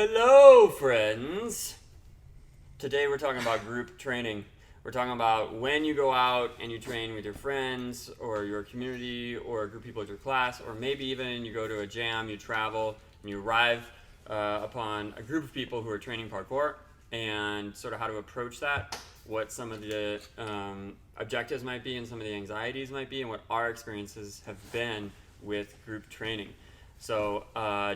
Hello, friends. Today we're talking about group training. We're talking about when you go out and you train with your friends or your community or a group of people at your class, or maybe even you go to a jam, you travel, and you arrive upon a group of people who are training parkour, and sort of how to approach that, what some of the objectives might be and some of the anxieties might be, and what our experiences have been with group training. So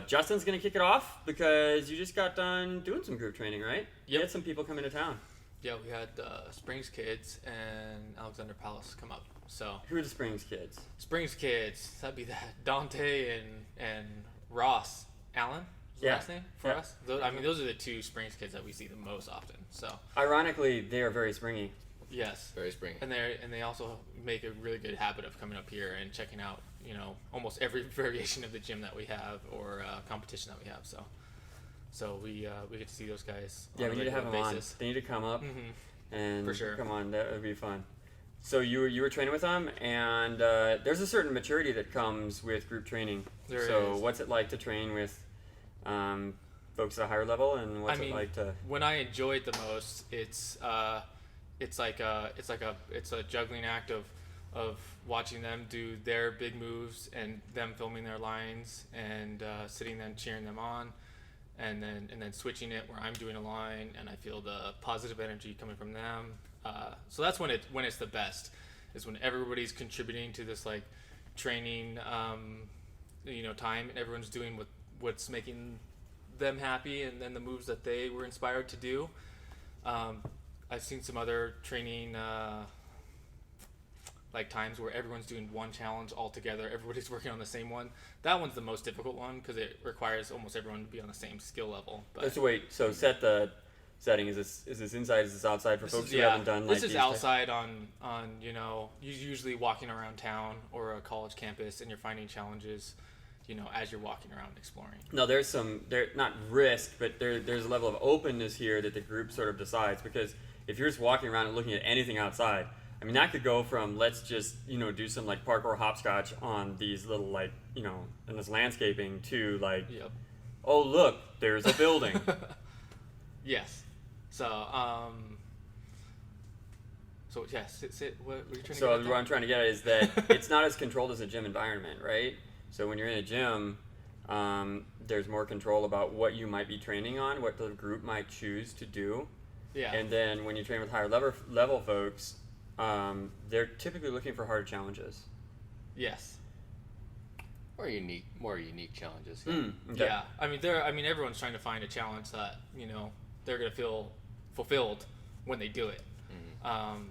Justin's going to kick it off because you just got done doing some group training, right? You had some people come into town. Yeah, we had Springs Kids and Alexander Palace come up. So who are the Springs Kids? Springs Kids, that'd be Dante and Ross Allen. Is the last name for us? Those are the two Springs Kids that we see the most often. So ironically, they are very springy. Yes, very springy. And they also make a really good habit of coming up here and checking out, almost every variation of the gym that we have or competition that we have. So we get to see those guys. Yeah, we need to have them on. They need to come up and for sure. Come on, that would be fun. So you were training with them, and there's a certain maturity that comes with group training. There so is. What's it like to train with folks at a higher level, and what's it like to? When I enjoy it the most, it's a juggling act of watching them do their big moves and them filming their lines and sitting there and cheering them on, and then switching it where I'm doing a line and I feel the positive energy coming from them. So that's when it's the best, is when everybody's contributing to this like training time, and everyone's doing what's making them happy, and then the moves that they were inspired to do. I've seen some other training like times where everyone's doing one challenge all together. Everybody's working on the same one. That one's the most difficult one because it requires almost everyone to be on the same skill level. But So set the setting. Is this inside? Is this outside for folks who haven't done like this is outside on you're usually walking around town or a college campus and you're finding challenges as you're walking around exploring. No, there's not risk, but there's a level of openness here that the group sort of decides, because if you're just walking around and looking at anything outside, I mean, that could go from let's just, do some like parkour hopscotch on these little like, in this landscaping to like, oh, look, there's a building. Yes. So, yes, what were you trying to get at? So what I'm trying to get at is that it's not as controlled as a gym environment, right? So when you're in a gym, there's more control about what you might be training on, what the group might choose to do. Yeah. And then when you train with higher level folks, they're typically looking for harder challenges. Yes. More unique challenges. Okay. Yeah. Everyone's trying to find a challenge that they're gonna feel fulfilled when they do it. Mm-hmm.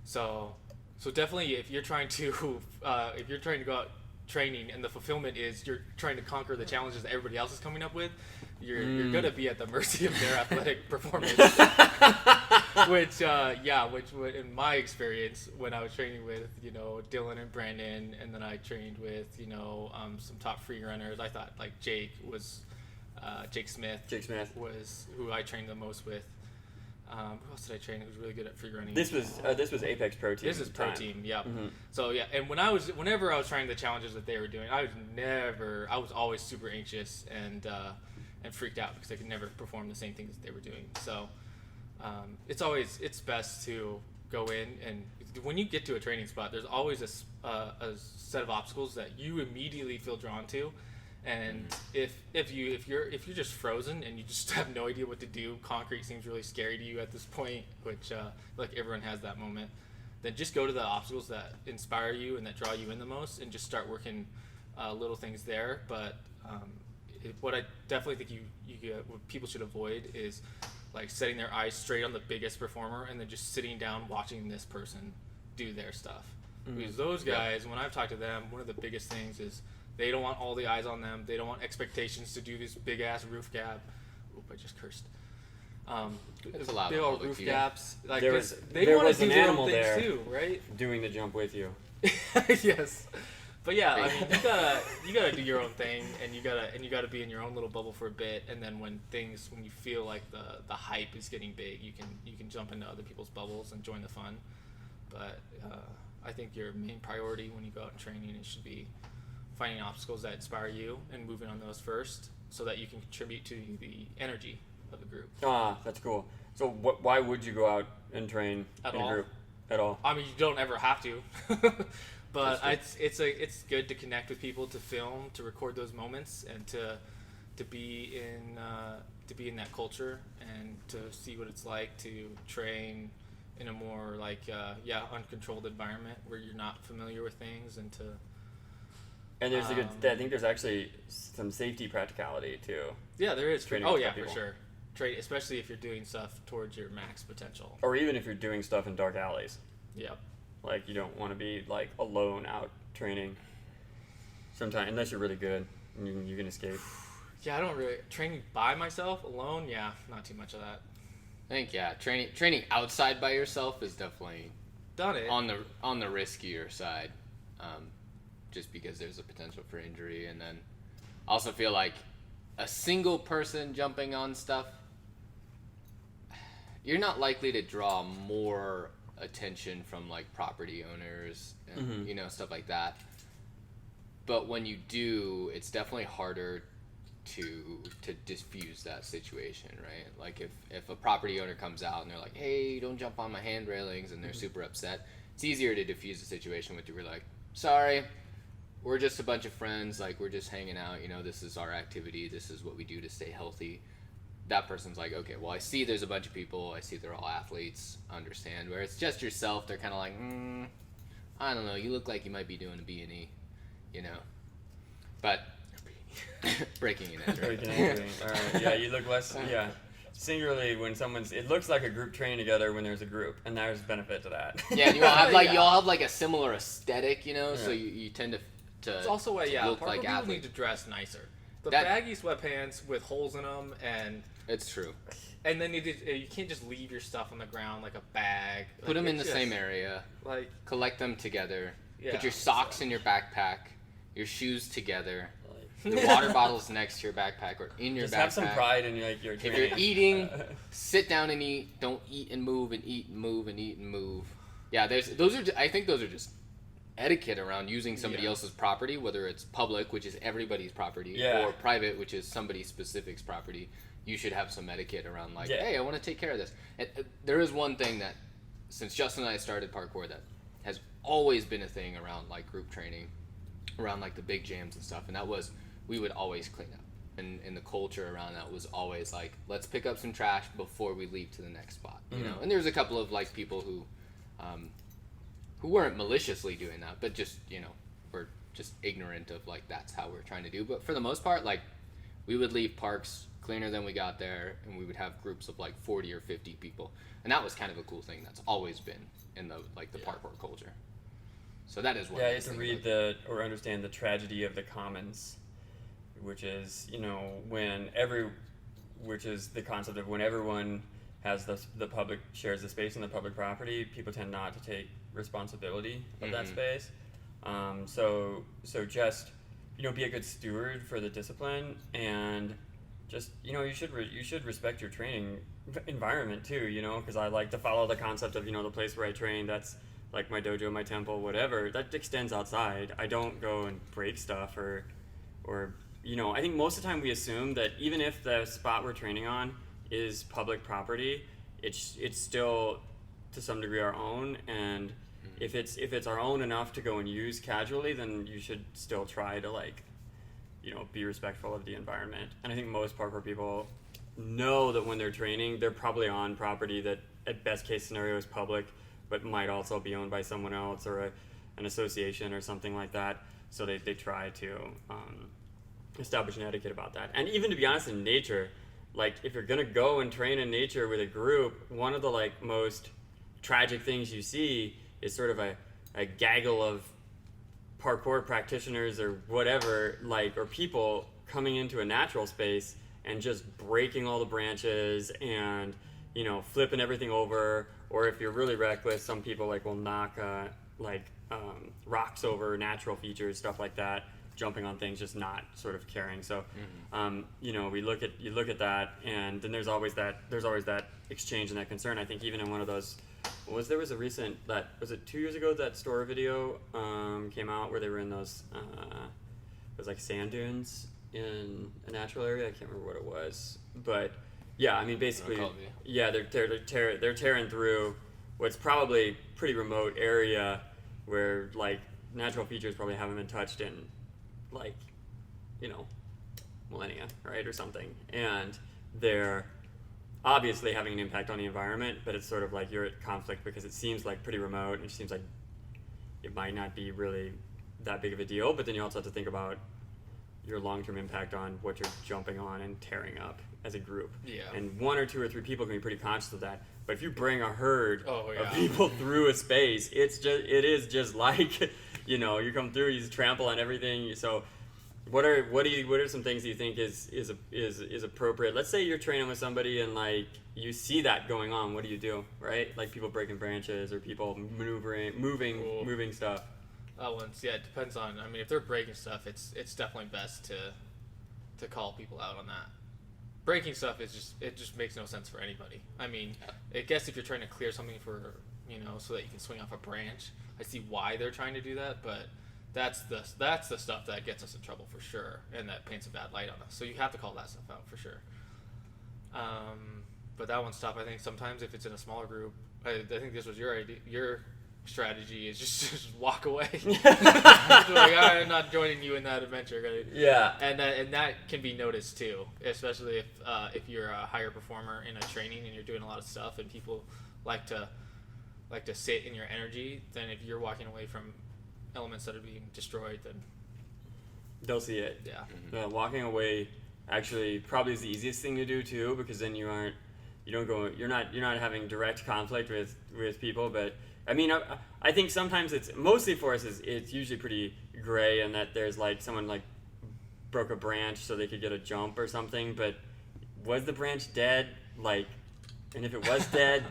So definitely, if you're trying to go out training and the fulfillment is you're trying to conquer the challenges that everybody else is coming up with, you're gonna be at the mercy of their athletic performance. which in my experience, when I was training with Dylan and Brandon, and then I trained with some top free runners, I thought like Jake Smith was who I trained the most with. Who else did I train who was really good at free running? This was Apex Pro Team. This is Pro Team, yeah. Mm-hmm. So yeah, and whenever I was trying the challenges that they were doing, I was always super anxious and freaked out because I could never perform the same things that they were doing. So it's best to go in, and when you get to a training spot, there's always a set of obstacles that you immediately feel drawn to. And if you're just frozen and you just have no idea what to do, concrete seems really scary to you at this point, which like everyone has that moment, then just go to the obstacles that inspire you and that draw you in the most, and just start working little things there. But what I definitely think what people should avoid is like setting their eyes straight on the biggest performer and then just sitting down watching this person do their stuff. Because those guys, when I've talked to them, one of the biggest things is they don't want all the eyes on them. They don't want expectations to do this big ass roof gap. Oop, I just cursed. It's allowed. Big old roof gaps. Like there they want to do an their animal own things there too, right? doing the jump with you. Yes. But yeah, I mean, you gotta do your own thing, and you gotta be in your own little bubble for a bit, and then when you feel like the hype is getting big, you can jump into other people's bubbles and join the fun. But I think your main priority when you go out and training, it should be finding obstacles that inspire you and moving on those first, so that you can contribute to the energy of the group. That's cool. So why would you go out and train At in all? a group at all? I mean, you don't ever have to, but it's good to connect with people, to film, to record those moments, and to be in that culture, and to see what it's like to train in a more like uncontrolled environment where you're not familiar with things, and to. And there's I think there's actually some safety practicality too. Yeah, there is. Training Oh with yeah, for people. sure. Especially if you're doing stuff towards your max potential. Or even if you're doing stuff in dark alleys. Yep. Like, you don't want to be like alone out training. Sometimes, unless you're really good, and you can escape. Yeah, I don't really training by myself alone. Yeah, not too much of that. I think training outside by yourself is definitely Done it. on the riskier side, just because there's a potential for injury, and then I also feel like a single person jumping on stuff, you're not likely to draw more attention from like property owners and stuff like that. But when you do, it's definitely harder to diffuse that situation, right? Like if a property owner comes out and they're like, hey, don't jump on my hand railings, and they're super upset, it's easier to diffuse the situation with you're like, sorry, we're just a bunch of friends, like we're just hanging out, this is our activity, this is what we do to stay healthy. That person's like, okay, well, I see there's a bunch of people, I see they're all athletes, understand. Where it's just yourself, they're kind of like, I don't know, you look like you might be doing a B&E, but breaking an entry. Breaking an entry. All right. Yeah, you look less. Yeah. Singularly, when it looks like a group training together when there's a group, and there's benefit to that. Yeah, and you all have you all have like a similar aesthetic, so you tend to it's also why look parkour like people athletes. need to dress nicer. The That- baggy sweatpants with holes in them, and It's true. then you can't just leave your stuff on the ground like a bag. Put them in the it's same just, area. Like, Collect them together. yeah, Put your socks so- in your backpack. Your shoes together. The water bottle's next to your backpack or in your Just backpack. have some pride in your If training. you're eating, sit down and eat. Don't eat and move and eat and move and eat and move. Yeah, I think those are just etiquette around using somebody else's property, whether it's public, which is everybody's property, or private, which is somebody specific's property. You should have some etiquette around like, hey, I want to take care of this. And there is one thing that, since Justin and I started parkour, that has always been a thing around like group training, around like the big jams and stuff, and that was we would always clean up. And the culture around that was always like, let's pick up some trash before we leave to the next spot, you know. And there's a couple of like people who weren't maliciously doing that, but just were just ignorant of like that's how we're trying to do. But for the most part, like we would leave parks cleaner than we got there, and we would have groups of like 40 or 50 people, and that was kind of a cool thing that's always been in the parkour culture. So that is one. Yeah, you have to read or understand the tragedy of the commons, which is which is the concept of when everyone has the public shares the space in the public property, people tend not to take responsibility of that space. So just be a good steward for the discipline, and just you should respect your training environment too. Because I like to follow the concept of the place where I train. That's like my dojo, my temple, whatever. That extends outside. I don't go and break stuff or I think most of the time we assume that even if the spot we're training on is public property, it's still to some degree our own, and if it's our own enough to go and use casually, then you should still try to be respectful of the environment. And I think most parkour people know that when they're training, they're probably on property that at best case scenario is public, but might also be owned by someone else or an association or something like that. So they try to establish an etiquette about that. And even to be honest, in nature, like if you're gonna go and train in nature with a group, one of the most tragic things you see is sort of a gaggle of parkour practitioners or whatever, or people coming into a natural space and just breaking all the branches and flipping everything over. Or if you're really reckless, some people will knock rocks over natural features, stuff like that, jumping on things, just not sort of caring. So you look at that, and then there's always that exchange and that concern. I think even in one of those there was a recent, was it 2 years ago, that store video came out where they were in those it was like sand dunes in a natural area. I can't remember what it was, but yeah, I mean basically, yeah, they're tearing through what's probably pretty remote area where like natural features probably haven't been touched in like, you know, millennia, right, or something, and they're obviously having an impact on the environment, but it's sort of like you're at conflict because it seems like pretty remote and it seems like it might not be really that big of a deal, but then you also have to think about your long-term impact on what you're jumping on and tearing up as a group. Yeah. And 1 or 2 or 3 people can be pretty conscious of that. But if you bring a herd Oh, yeah. of people through a space, it is just like, you know, you come through, you just trample on everything. So what are some things you think is appropriate? Let's say you're training with somebody and like you see that going on. What do you do, right? Like people breaking branches or people moving stuff. That one's, yeah, it depends on. I mean, if they're breaking stuff, it's definitely best to call people out on that. Breaking stuff it just makes no sense for anybody. I mean, I guess if you're trying to clear something for, you know, so that you can swing off a branch, I see why they're trying to do that, but that's the stuff that gets us in trouble for sure, and that paints a bad light on us. So you have to call that stuff out for sure. But that one's tough. I think sometimes if it's in a smaller group, I think this was your idea. Your strategy is just walk away. Like, I'm not joining you in that adventure. Yeah. And that can be noticed too, especially if you're a higher performer in a training and you're doing a lot of stuff and people like to sit in your energy. Then if you're walking away from elements that are being destroyed, then they'll see it. Yeah. Walking away actually probably is the easiest thing to do too, because then you're not having direct conflict with people. But I mean, I think sometimes it's mostly for us it's usually pretty gray, and that there's like someone like broke a branch so they could get a jump or something. But was the branch dead? Like, and if it was dead,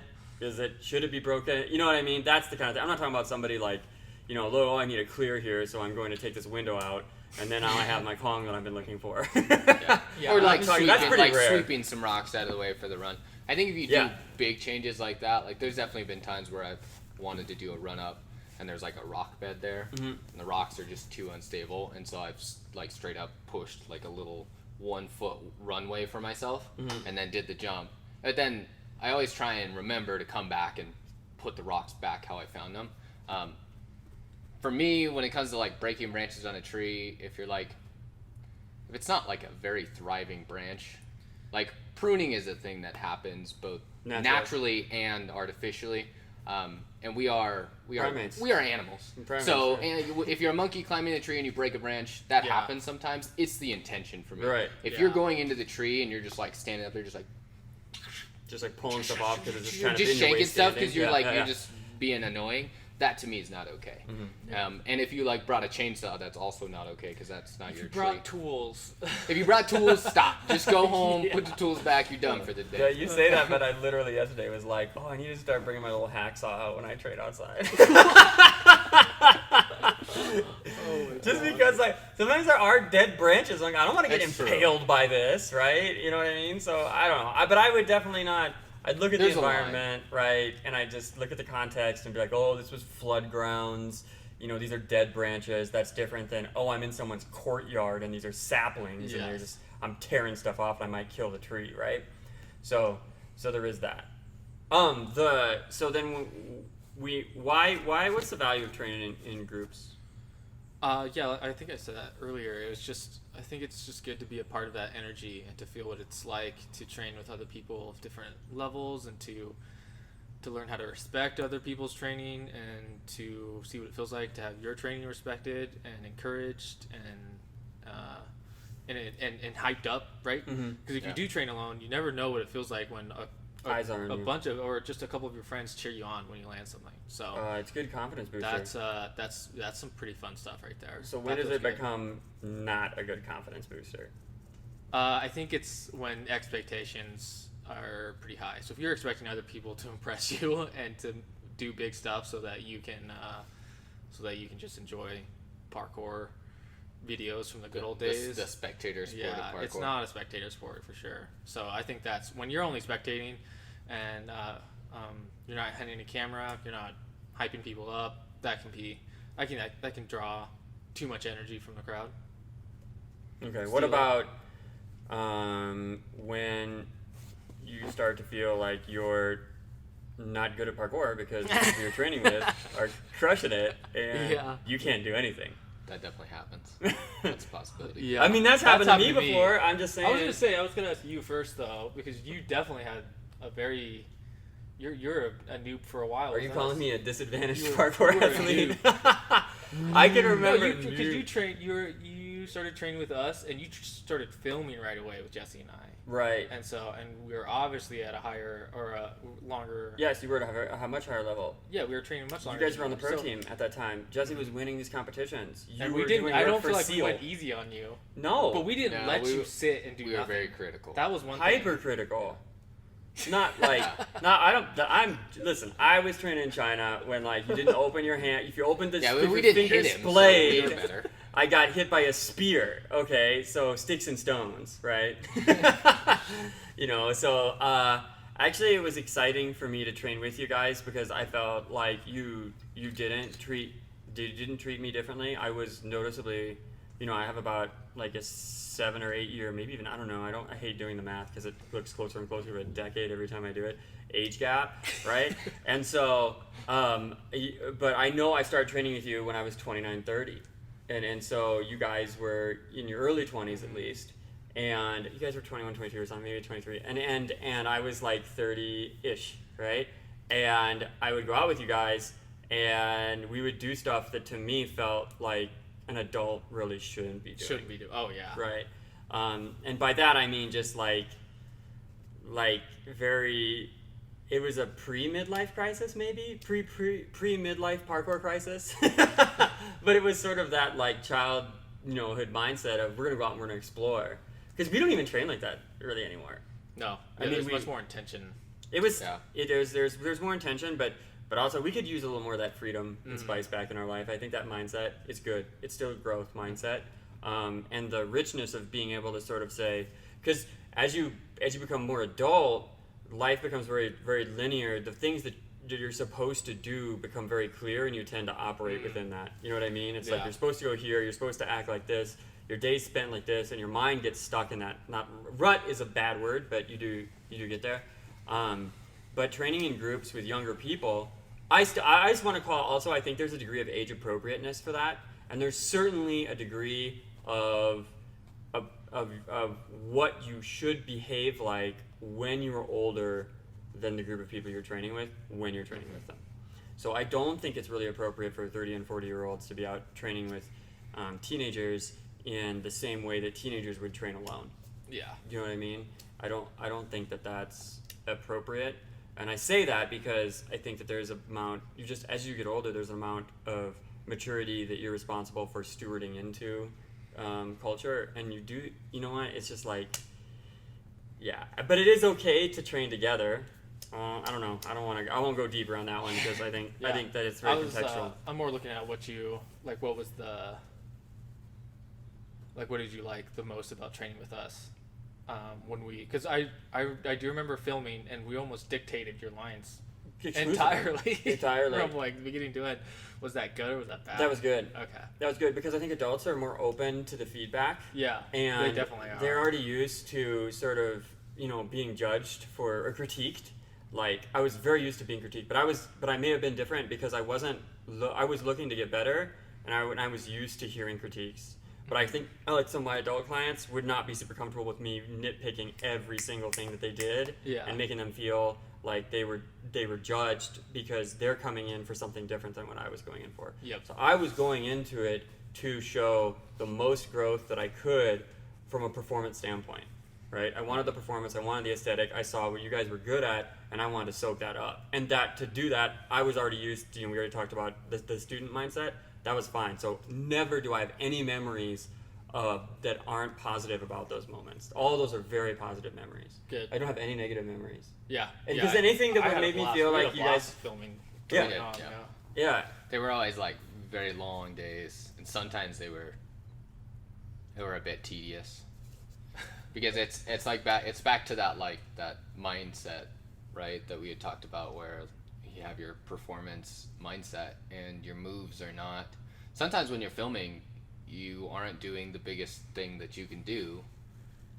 should it be broken? You know what I mean? That's the kind of thing. I'm not talking about somebody like, you know, I need a clear here, so I'm going to take this window out, and then now I have my Kong that I've been looking for. Yeah. Or like rare. sweeping some rocks out of the way for the run. I think if you do big changes like that, like there's definitely been times where I've wanted to do a run up and there's like a rock bed there, and the rocks are just too unstable, and so I've like straight up pushed like a little 1 foot runway for myself, and then did the jump. But then I always try and remember to come back and put the rocks back how I found them. For me, when it comes to like breaking branches on a tree, if it's not like a very thriving branch, like pruning is a thing that happens both naturally and artificially. And we are animals. Primates, so right. and if you're a monkey climbing a tree and you break a branch, that happens sometimes. It's the intention for me. Right. If you're going into the tree and you're just like standing up there, just like pulling stuff off because it's just you're kind just of in your way shaking stuff because standing. you're just being annoying. That to me is not okay. And if you like brought a chainsaw, that's also not okay because that's not your tree. brought tools. If you brought tools, stop. Just go home, put the tools back. You're done for the day. Yeah, you say that, but I literally yesterday was like, oh, I need to start bringing my little hacksaw out when I trade outside. Just because like sometimes there are dead branches. Like I don't want to get impaled by this, right? You know what I mean? So I don't know. But I would definitely not. I'd look at the environment, right, and I'd just look at the context and be like, oh, this was flood grounds. You know, these are dead branches. That's different than, oh, I'm in someone's courtyard and these are saplings and I'm tearing stuff off and I might kill the tree, right? So there is that. So then what's the value of training in groups? Yeah, I think I said that earlier. I think it's just good to be a part of that energy and to feel what it's like to train with other people of different levels and to learn how to respect other people's training and to see what it feels like to have your training respected and encouraged and hyped up, right? Because if you do train alone, you never know what it feels like when a bunch of or just a couple of your friends cheer you on when you land something. So it's good confidence booster. That's some pretty fun stuff right there. So when does it become not a good confidence booster? I think it's when expectations are pretty high. So if you're expecting other people to impress you and to do big stuff so that you can just enjoy parkour videos from the good old days. The spectator sport of parkour. It's not a spectator sport for sure. So I think that's when you're only spectating and you're not handing a camera, you're not hyping people up. That can draw too much energy from the crowd. Okay. Steal What it. about when you start to feel like you're not good at parkour because the people you're training with are crushing it and Yeah. you can't do anything? That definitely happens. That's a possibility. Yeah. I mean, that's happened to me before. I'm just saying. I was gonna ask you first though, because you definitely had a very. You're a noob for a while. Are you calling me a disadvantaged You were- parkour you were a athlete? I can remember. because you trained. You started training with us, and you started filming right away with Jesse and I. Right. And we were obviously at a higher or a longer. Yes, you were at a much higher level. Yeah, we were training much You longer. guys were on the than pro so- team at that time. Jesse was winning these competitions. You And were we didn't. doing I work don't for feel like SEAL. we went easy on you. No. But we didn't No, let we you were- sit and do We were nothing. very critical. That was one thing. Hypercritical. Not like, listen, I was training in China when like you didn't open your hand. If you opened the Yeah, if we your didn't fingers hit him, so we splayed, were better. I got hit by a spear. Okay, so sticks and stones, right? So actually it was exciting for me to train with you guys because I felt like you didn't treat me differently. I was noticeably, I have about like a 7 or 8 year, maybe even, I don't know. I hate doing the math because it looks closer and closer to a decade every time I do it. Age gap, right? And so, but I know I started training with you when I was 29, 30. And so you guys were in your early 20s at least. And you guys were 21, 22 or something, maybe 23. And I was like 30-ish, right? And I would go out with you guys and we would do stuff that to me felt like an adult really shouldn't be doing. Shouldn't be doing. Oh yeah. Right. And by that I mean just like very. It was a pre-midlife crisis, maybe pre-midlife parkour crisis, but it was sort of that like childhood mindset of we're gonna go out and we're gonna explore because we don't even train like that really anymore. No. I mean, there's much more intention. It was. Yeah. There's more intention, but also we could use a little more of that freedom and spice back in our life. I think that mindset is good. It's still a growth mindset, and the richness of being able to sort of say, because as you become more adult, life becomes very very linear. The things that you're supposed to do become very clear, and you tend to operate within that. You know what I mean? It's like Yeah. you're supposed to go here. You're supposed to act like this. Your day's spent like this, and your mind gets stuck in that. Not rut is a bad word, but you do get there. But training in groups with younger people, I just want to call. Also, I think there's a degree of age appropriateness for that, and there's certainly a degree of what you should behave like when you're older than the group of people you're training with when you're training with them. So I don't think it's really appropriate for 30 and 40-year-olds to be out training with teenagers in the same way that teenagers would train alone. Yeah. You know what I mean? I don't think that that's appropriate. And I say that because I think that there's an amount, as you get older, there's an amount of maturity that you're responsible for stewarding into culture. And you know what? It's just like, yeah. But it is okay to train together. I don't know. I won't go deeper on that one because I think Yeah. I think that it's very contextual. I'm more looking at what was the what did you like the most about training with us because I do remember filming and we almost dictated your lines entirely from like beginning to end. Was that good or was that bad? That was good. Okay. That was good because I think adults are more open to the feedback. Yeah, And they definitely are. They're already used to sort of, being judged or critiqued. Like I was very used to being critiqued, but I may have been different because I was looking to get better, and I was used to hearing critiques. But I think like some of my adult clients would not be super comfortable with me nitpicking every single thing that they did and making them feel like they were judged because they're coming in for something different than what I was going in for. Yep. So I was going into it to show the most growth that I could from a performance standpoint, right? I wanted the performance, I wanted the aesthetic, I saw what you guys were good at, and I wanted to soak that up. And to do that, I was already used to, we already talked about the student mindset. That was fine. So never do I have any memories that aren't positive about those moments. All of those are very positive memories. Good. I don't have any negative memories. Yeah. Because anything that would make me feel like you guys... filming. Yeah. Yeah. They were always like very long days, and sometimes they were a bit tedious because it's back to that that mindset, right, that we had talked about where you have your performance mindset and your moves are not. Sometimes when you're filming, you aren't doing the biggest thing that you can do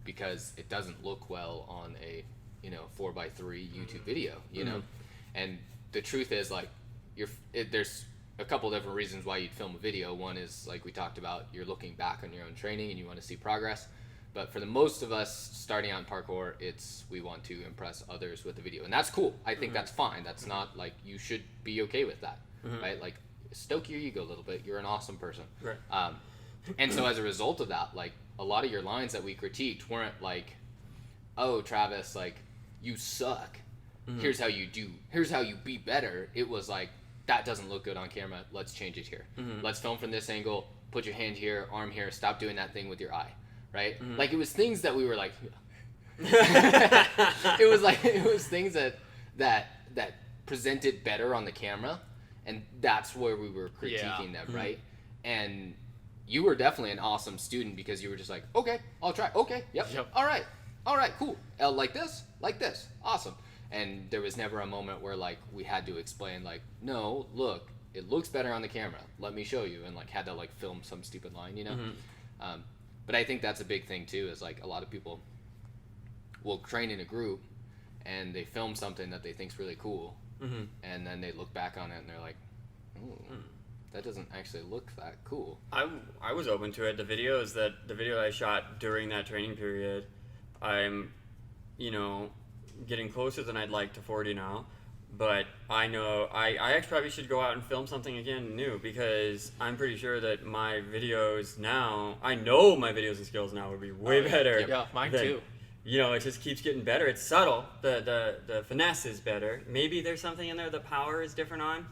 because it doesn't look well on a 4x3 YouTube video, you know. And the truth is, like, there's a couple different reasons why you'd film a video. One is, like we talked about, you're looking back on your own training and you want to see progress. But for the most of us starting out in parkour, we want to impress others with the video, and that's cool. I think that's fine. That's not like, you should be okay with that, right? Like, stoke your ego a little bit. You're an awesome person, Right. And so as a result of that, like, a lot of your lines that we critiqued weren't like, "Oh, Travis, like, you suck. Here's how you be better." It was like, "That doesn't look good on camera. Let's change it here. Let's film from this angle. Put your hand here, arm here. Stop doing that thing with your eye." Right? Like, it was things that we were like, it was things that presented better on the camera, and that's where we were critiquing them, right? And you were definitely an awesome student because you were just like, "Okay, I'll try. Okay, yep. All right, cool. Like this, awesome." And there was never a moment where, like, we had to explain, like, "No, look, it looks better on the camera. Let me show you," and, like, had to, like, film some stupid line, you know. But I think that's a big thing too, is, like, a lot of people will train in a group and they film something that they think's really cool, and then they look back on it and they're like, "Ooh, that doesn't actually look that cool." I was open to it. The video I shot during that training period, I'm, getting closer than I'd like to 40 now. But I know I actually probably should go out and film something again new, because I'm pretty sure that my videos now, I know my videos and skills now would be way better. Yeah, mine too. It just keeps getting better. It's subtle. The finesse is better. Maybe there's something in there the power is different on.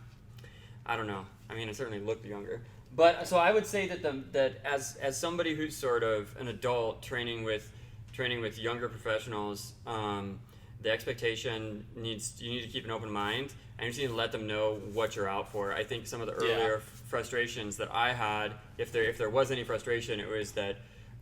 I don't know. I mean, I certainly look younger. But so I would say that as somebody who's sort of an adult training with younger professionals, the expectation you need to keep an open mind, and you just need to let them know what you're out for. I think some of the earlier frustrations that I had, if there was any frustration, it was that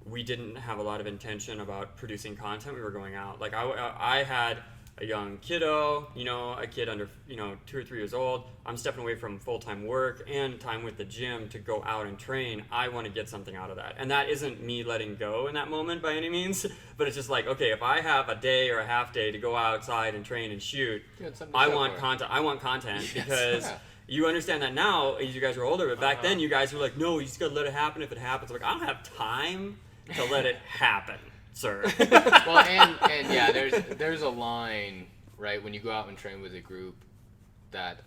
we didn't have a lot of intention about producing content. We were going out. Like, I had a young kiddo, a kid under 2 or 3 years old. I'm stepping away from full-time work and time with the gym to go out and train. I want to get something out of that. And that isn't me letting go in that moment by any means, but it's just like, okay, if I have a day or a half day to go outside and train and shoot, I want content because you understand that now as you guys are older, but back then you guys were like, "No, you just got to let it happen if it happens." Like, I don't have time to let it happen, sir. Well, and yeah, there's a line, right, when you go out and train with a group, that,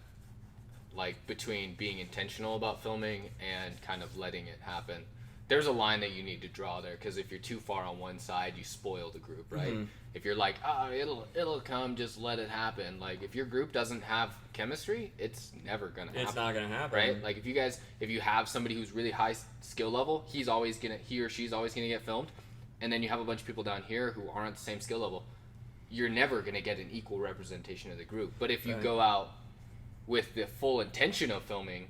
like, between being intentional about filming and kind of letting it happen, there's a line that you need to draw there, because if you're too far on one side, you spoil the group, right? If you're like, "Oh, it'll come, just let it happen," like, if your group doesn't have chemistry, it's never gonna happen. It's not gonna happen, right? Like, if you have somebody who's really high skill level, he or she's always gonna get filmed, and then you have a bunch of people down here who aren't the same skill level, you're never gonna get an equal representation of the group. But if you go out with the full intention of filming,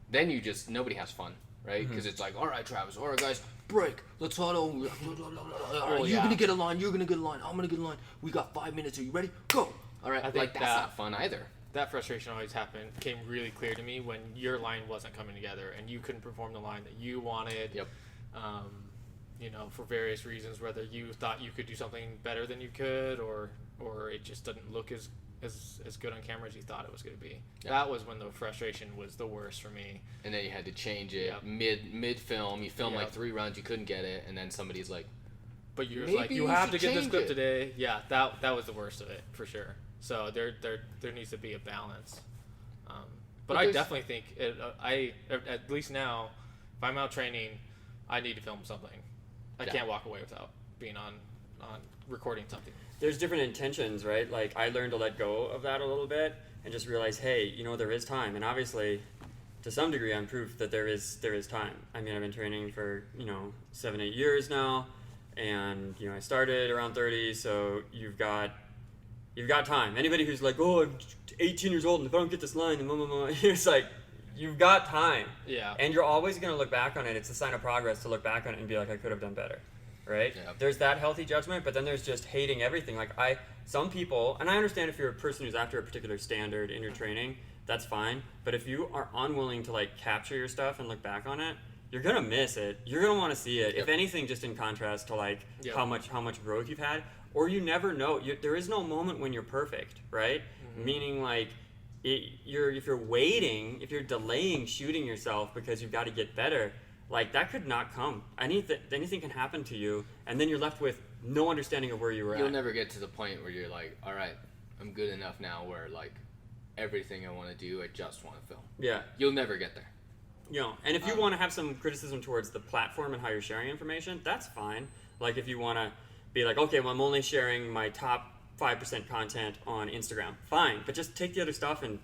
then nobody has fun, right? Because it's like, "All right, Travis, all right, guys, break, let's huddle, you're gonna get a line, I'm gonna get a line, we got 5 minutes, are you ready? Go!" All right, like, that's not fun either. That frustration always came really clear to me when your line wasn't coming together and you couldn't perform the line that you wanted. Yep. For various reasons, whether you thought you could do something better than you could, or it just didn't look as good on camera as you thought it was going to be. Yep. That was when the frustration was the worst for me. And then you had to change it mid film. You filmed like 3 runs, you couldn't get it, and then somebody's like, "But you're like, you have to get this clip today." Yeah, that was the worst of it for sure. So there needs to be a balance. But I definitely think at least now, if I'm out training, I need to film something. I can't walk away without being on recording something. There's different intentions, right? Like, I learned to let go of that a little bit and just realize, hey, there is time. And obviously, to some degree, I'm proof that there is time. I mean, I've been training for 7-8 years now, and I started around 30, so you've got time. Anybody who's like, "Oh, I'm 18 years old, and if I don't get this line, then blah, blah, blah," it's like, you've got time. Yeah. And you're always going to look back on it. It's a sign of progress to look back on it and be like, "I could have done better." Right? Yeah. There's that healthy judgment, but then there's just hating everything. Like, some people, and I understand if you're a person who's after a particular standard in your training, that's fine. But if you are unwilling to, like, capture your stuff and look back on it, you're gonna miss it. You're gonna want to see it. Yep. If anything, just in contrast to like Yep. how much growth you've had, or you never know. There is no moment when you're perfect, right? Meaning like if you're waiting, if you're delaying shooting yourself because you've got to get better, like that could not come. Anything can happen to you, and then you're left with no understanding of where you were You'll at. never get to the point where you're like, all right, I'm good enough now where like everything I want to do, I just want to film. Yeah. You'll never get there. You know, and if you want to have some criticism towards the platform and how you're sharing information, that's fine. Like if you want to be like, okay, well, I'm only sharing my top 5% content on Instagram. Fine, but just take the other stuff and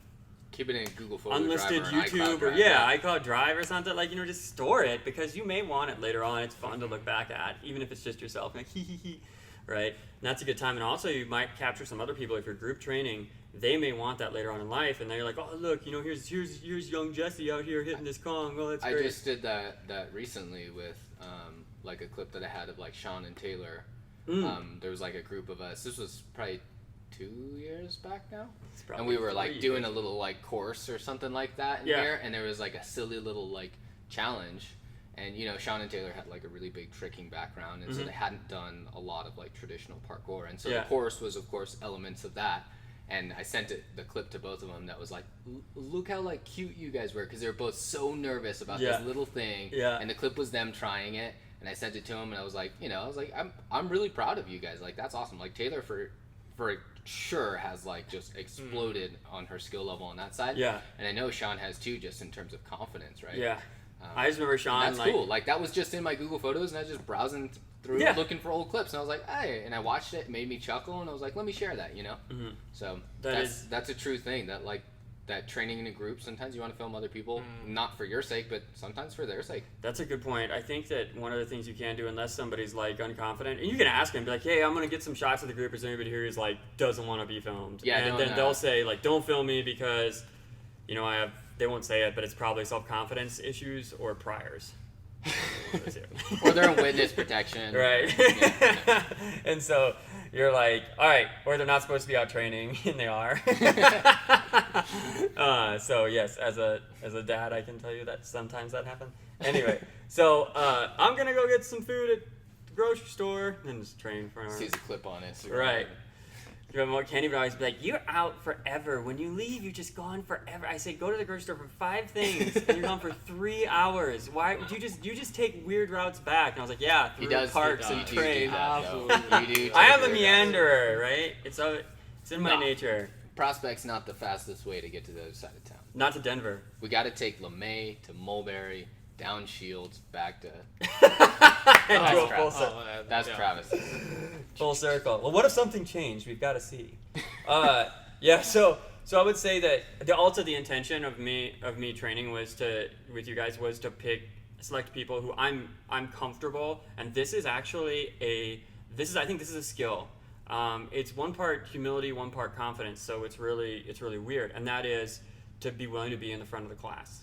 Keep it in Google Photo unlisted Drive or an YouTube iCloud or Drive. iCloud Drive or something, like, you know, just store it because you may want it later on. It's fun to look back at, even if it's just yourself, like hee hee hee, right? And that's a good time. And also you might capture some other people if you're group training. They may want that later on in life, and they're like, oh look, you know, here's young Jesse out here hitting this Kong. Oh, that's I great. just did that recently with like a clip that I had of like Sean and Taylor. There was like a group of us. This was probably 2 years back now, and we were like 3 doing years. a little like course or something like that in Yeah. here, and there was like a silly little like challenge, and you know Sean and Taylor had like a really big tricking background, and so they hadn't done a lot of like traditional parkour, and so Yeah. the course was of course elements of that. And I sent the clip to both of them that was like, look how like cute you guys were, because they were both so nervous about Yeah. this little thing. Yeah. And the clip was them trying it, and I sent it to him, and I was like, you know, I'm really proud of you guys. Like that's awesome. Like Taylor for sure has like just exploded on her skill level on that side. Yeah. And I know Sean has too, just in terms of confidence, right? Yeah. I just remember Sean, That's like, cool. Like that was just in my Google Photos, and I was just browsing through Yeah. looking for old clips, and I was like, hey, and I watched it, it made me chuckle, and I was like, let me share that, you know. So that's a true thing. That like that training in a group. Sometimes you want to film other people, not for your sake, but sometimes for their sake. That's a good point. I think that one of the things you can do, unless somebody's like unconfident, and you can ask them, be like, "Hey, I'm gonna get some shots of the group. Is there anybody here who's like doesn't want to be filmed?" Yeah, and then they'll say like, "Don't film me because, you know, I have." They won't say it, but it's probably self-confidence issues or priors. Or they're in witness protection. Right. Yeah. And so you're like, all right, or they're not supposed to be out training, and they are. So yes, as a dad, I can tell you that sometimes that happens. Anyway, so I'm gonna go get some food at the grocery store and just train for an hour. Sees a clip on Instagram. Right. Kenny would always be like, "You're out forever. When you leave, you're just gone forever." I say, "Go to the grocery store for 5 things, and you're gone for 3 hours. Why? You just take weird routes back." And I was like, "Yeah, through parks and trains." You do I am a take meanderer, right? It's in my nature. Prospect's not the fastest way to get to the other side of town. Not to Denver. We got to take LeMay to Mulberry, down Shields, back to. And do a crap. full circle. That's Travis. Full circle. Well, what if something changed? We've got to see. Yeah. So I would say that the intention of me training with you guys was to select people who I'm comfortable, and this is actually I think this is a skill. It's one part humility, one part confidence. So it's really weird, and that is to be willing to be in the front of the class.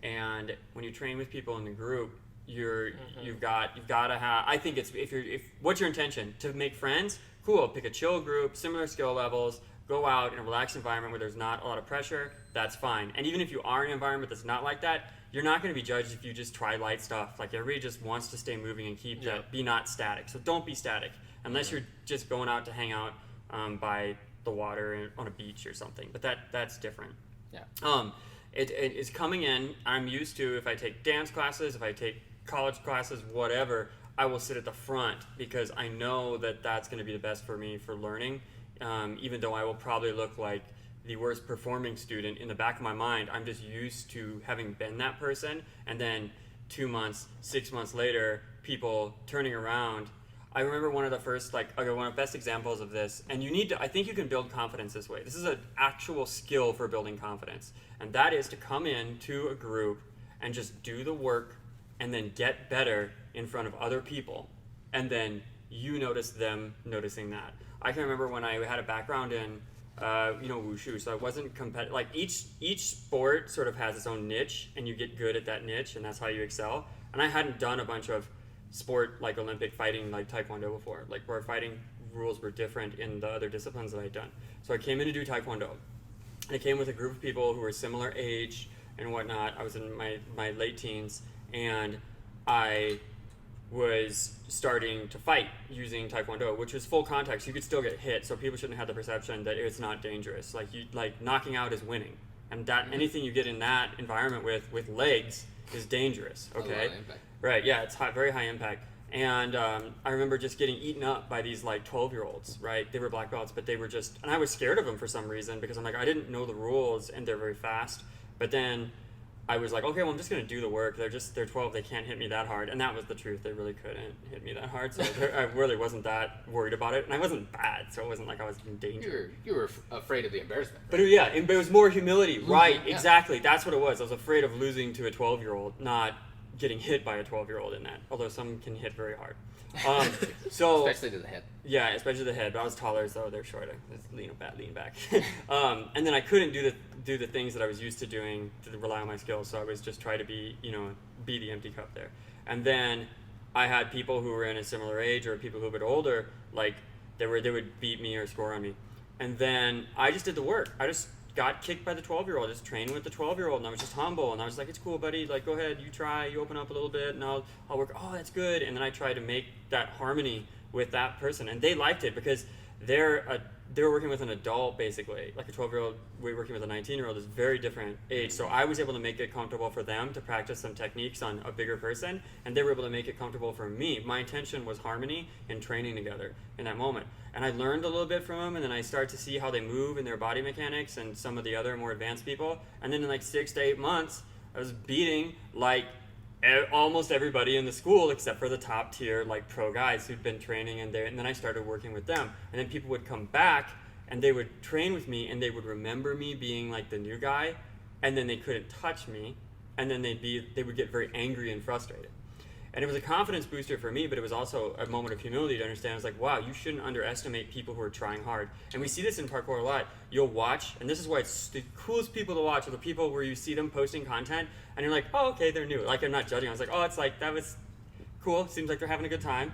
And when you train with people in the group, you've got to have. I think if what's your intention? To make friends? Cool. Pick a chill group, similar skill levels. Go out in a relaxed environment where there's not a lot of pressure. That's fine. And even if you are in an environment that's not like that, you're not going to be judged if you just try light stuff. Like everybody just wants to stay moving and keep that. Be not static. So don't be static unless you're just going out to hang out by the water on a beach or something. But that's different. Yeah. It is coming in. I'm used to, if I take dance classes, if I take college classes, whatever, I will sit at the front because I know that that's going to be the best for me for learning. Even though I will probably look like the worst performing student, in the back of my mind, I'm just used to having been that person. And then 2 months, 6 months later, people turning around. I remember one of the first, one of the best examples of this, and I think you can build confidence this way. This is an actual skill for building confidence, and that is to come into a group and just do the work and then get better in front of other people, and then you notice them noticing that. I can remember when I had a background in, wushu, so I wasn't competitive. Like each sport sort of has its own niche, and you get good at that niche, and that's how you excel. And I hadn't done a bunch of sport like Olympic fighting like Taekwondo before, like where fighting rules were different in the other disciplines that I'd done. So I came in to do Taekwondo. I came with a group of people who were similar age and whatnot. I was in my late teens, and I was starting to fight using Taekwondo, which was full contact. So you could still get hit, so people shouldn't have the perception that it's not dangerous. Like knocking out is winning, and that anything you get in that environment with legs is dangerous. Okay, A lot of impact. right? Yeah, it's very high impact. And I remember just getting eaten up by these like 12-year-olds, right? They were black belts, but they were just, and I was scared of them for some reason because I'm like, I didn't know the rules and they're very fast. But then I was like, okay, well, I'm just going to do the work. They're 12, they can't hit me that hard. And that was the truth. They really couldn't hit me that hard. So I really wasn't that worried about it. And I wasn't bad, so it wasn't like I was in danger. You were afraid of the embarrassment. But it was more humility. Right, yeah. exactly. That's what it was. I was afraid of losing to a 12-year-old, not getting hit by a 12-year-old in that. Although some can hit very hard. Especially to the head. Yeah, especially the head. But I was taller, so they're shorter. Just lean back. And then I couldn't do the things that I was used to doing to rely on my skills. So I was just trying to be the empty cup there. And then I had people who were in a similar age or people who were a bit older, like they would beat me or score on me. And then I just did the work. I just got kicked by the 12-year-old, just trained with the 12-year-old, and I was just humble, and I was like, it's cool, buddy, like, go ahead, you try, you open up a little bit, and I'll work, oh, that's good, and then I tried to make that harmony with that person, and they liked it, because they were working with an adult, basically, like a 12-year-old working with a 19-year-old is very different age, so I was able to make it comfortable for them to practice some techniques on a bigger person, and they were able to make it comfortable for me. My intention was harmony and training together in that moment. And I learned a little bit from them, and then I started to see how they move and their body mechanics and some of the other more advanced people. And then in like 6 to 8 months, I was beating like almost everybody in the school except for the top tier like pro guys who'd been training and then I started working with them. And then people would come back and they would train with me and they would remember me being like the new guy, and then they couldn't touch me, and then they would get very angry and frustrated. And it was a confidence booster for me, but it was also a moment of humility to understand. I was like, wow, you shouldn't underestimate people who are trying hard. And we see this in parkour a lot. You'll watch, and this is why it's the coolest people to watch are the people where you see them posting content, and you're like, oh, okay, they're new. Like, I'm not judging. I was like, oh, it's like, that was cool. Seems like they're having a good time,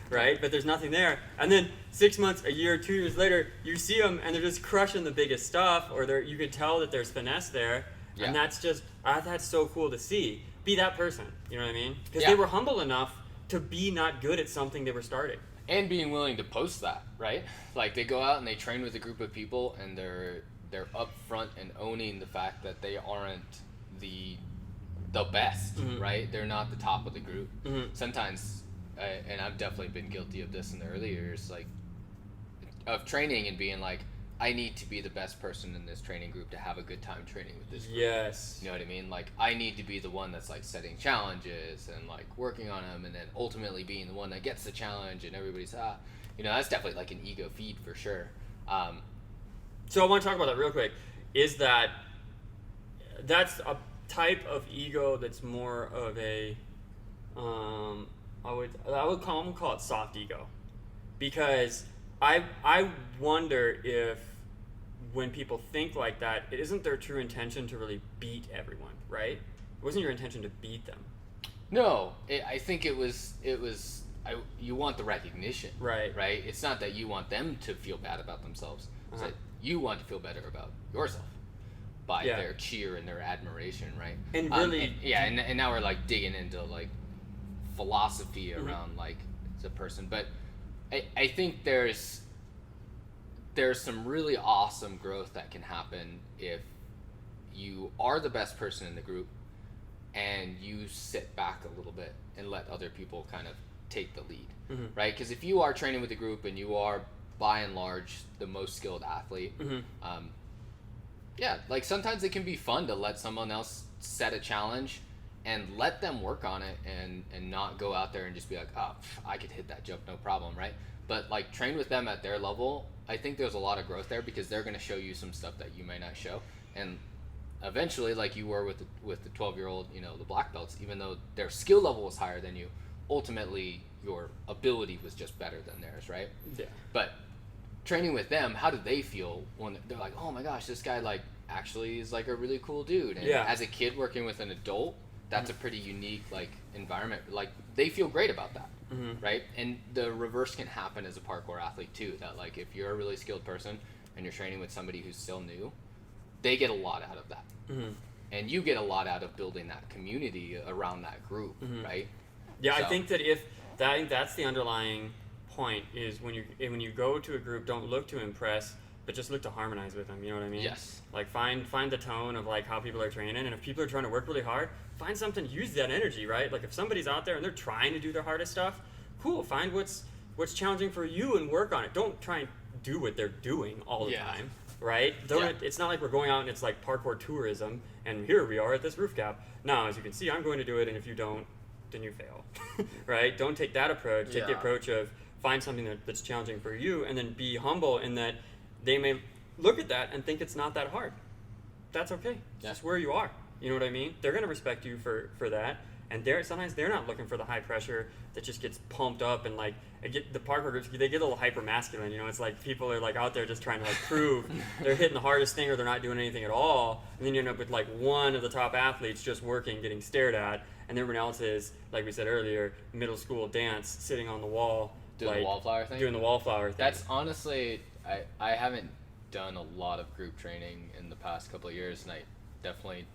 right? But there's nothing there. And then 6 months, a year, 2 years later, you see them, and they're just crushing the biggest stuff, or you could tell that there's finesse there. Yeah. And that's just, that's so cool to see. Be that person, you know what I mean? Because they were humble enough to be not good at something they were starting. And being willing to post that, right? Like they go out and they train with a group of people, and they're upfront and owning the fact that they aren't the best, right? They're not the top of the group. Sometimes, and I've definitely been guilty of this in the early years, like of training and being like, I need to be the best person in this training group to have a good time training with this group. Yes. You know what I mean? Like, I need to be the one that's, like, setting challenges and, like, working on them, and then ultimately being the one that gets the challenge, and everybody's, that's definitely, like, an ego feed for sure. So I want to talk about that real quick. Is that's a type of ego that's more of a, I would call it soft ego. Because I wonder if when people think like that, it isn't their true intention to really beat everyone, right? It wasn't your intention to beat them. No, I think it was you want the recognition, right? It's not that you want them to feel bad about themselves. It's that you want to feel better about yourself by their cheer and their admiration, right? And really, and now we're like digging into like philosophy around like the person, but I think there's some really awesome growth that can happen if you are the best person in the group and you sit back a little bit and let other people kind of take the lead, right? Because if you are training with a group and you are by and large the most skilled athlete, like sometimes it can be fun to let someone else set a challenge and let them work on it and not go out there and just be like, oh, I could hit that jump, no problem, right? But like train with them at their level. I think there's a lot of growth there because they're going to show you some stuff that you may not show. And eventually, like you were with the 12-year-old, the black belts, even though their skill level was higher than you, ultimately your ability was just better than theirs, right? Yeah. But training with them, how do they feel when they're like, oh my gosh, this guy like actually is like a really cool dude? And as a kid working with an adult, that's a pretty unique like environment. Like they feel great about that, right? And the reverse can happen as a parkour athlete too. That like if you're a really skilled person and you're training with somebody who's still new, they get a lot out of that. and you get a lot out of building that community around that group, right? Yeah, So- I think that's the underlying point is when you go to a group, don't look to impress, but just look to harmonize with them. You know what I mean? Yes. Like find the tone of like how people are training, and if people are trying to work really hard, find something. Use that energy, right? Like if somebody's out there and they're trying to do their hardest stuff, cool. Find what's challenging for you and work on it. Don't try and do what they're doing all the time, right? It's not like we're going out and it's like parkour tourism, and here we are at this roof gap. Now, as you can see, I'm going to do it, and if you don't, then you fail, right? Don't take that approach. Take the approach of find something that's challenging for you, and then be humble in that they may look at that and think it's not that hard. That's okay. It's just where you are. You know what I mean? They're going to respect you for that. And sometimes they're not looking for the high pressure that just gets pumped up and like the parkour groups, they get a little hyper masculine. You know, it's like people are like out there just trying to like prove they're hitting the hardest thing or they're not doing anything at all. And then you end up with like one of the top athletes just working, getting stared at, and everyone else is, like we said earlier, middle school dance, sitting on the wall. Doing the wallflower thing? Doing the wallflower thing. That's honestly, I haven't done a lot of group training in the past couple of years, and I definitely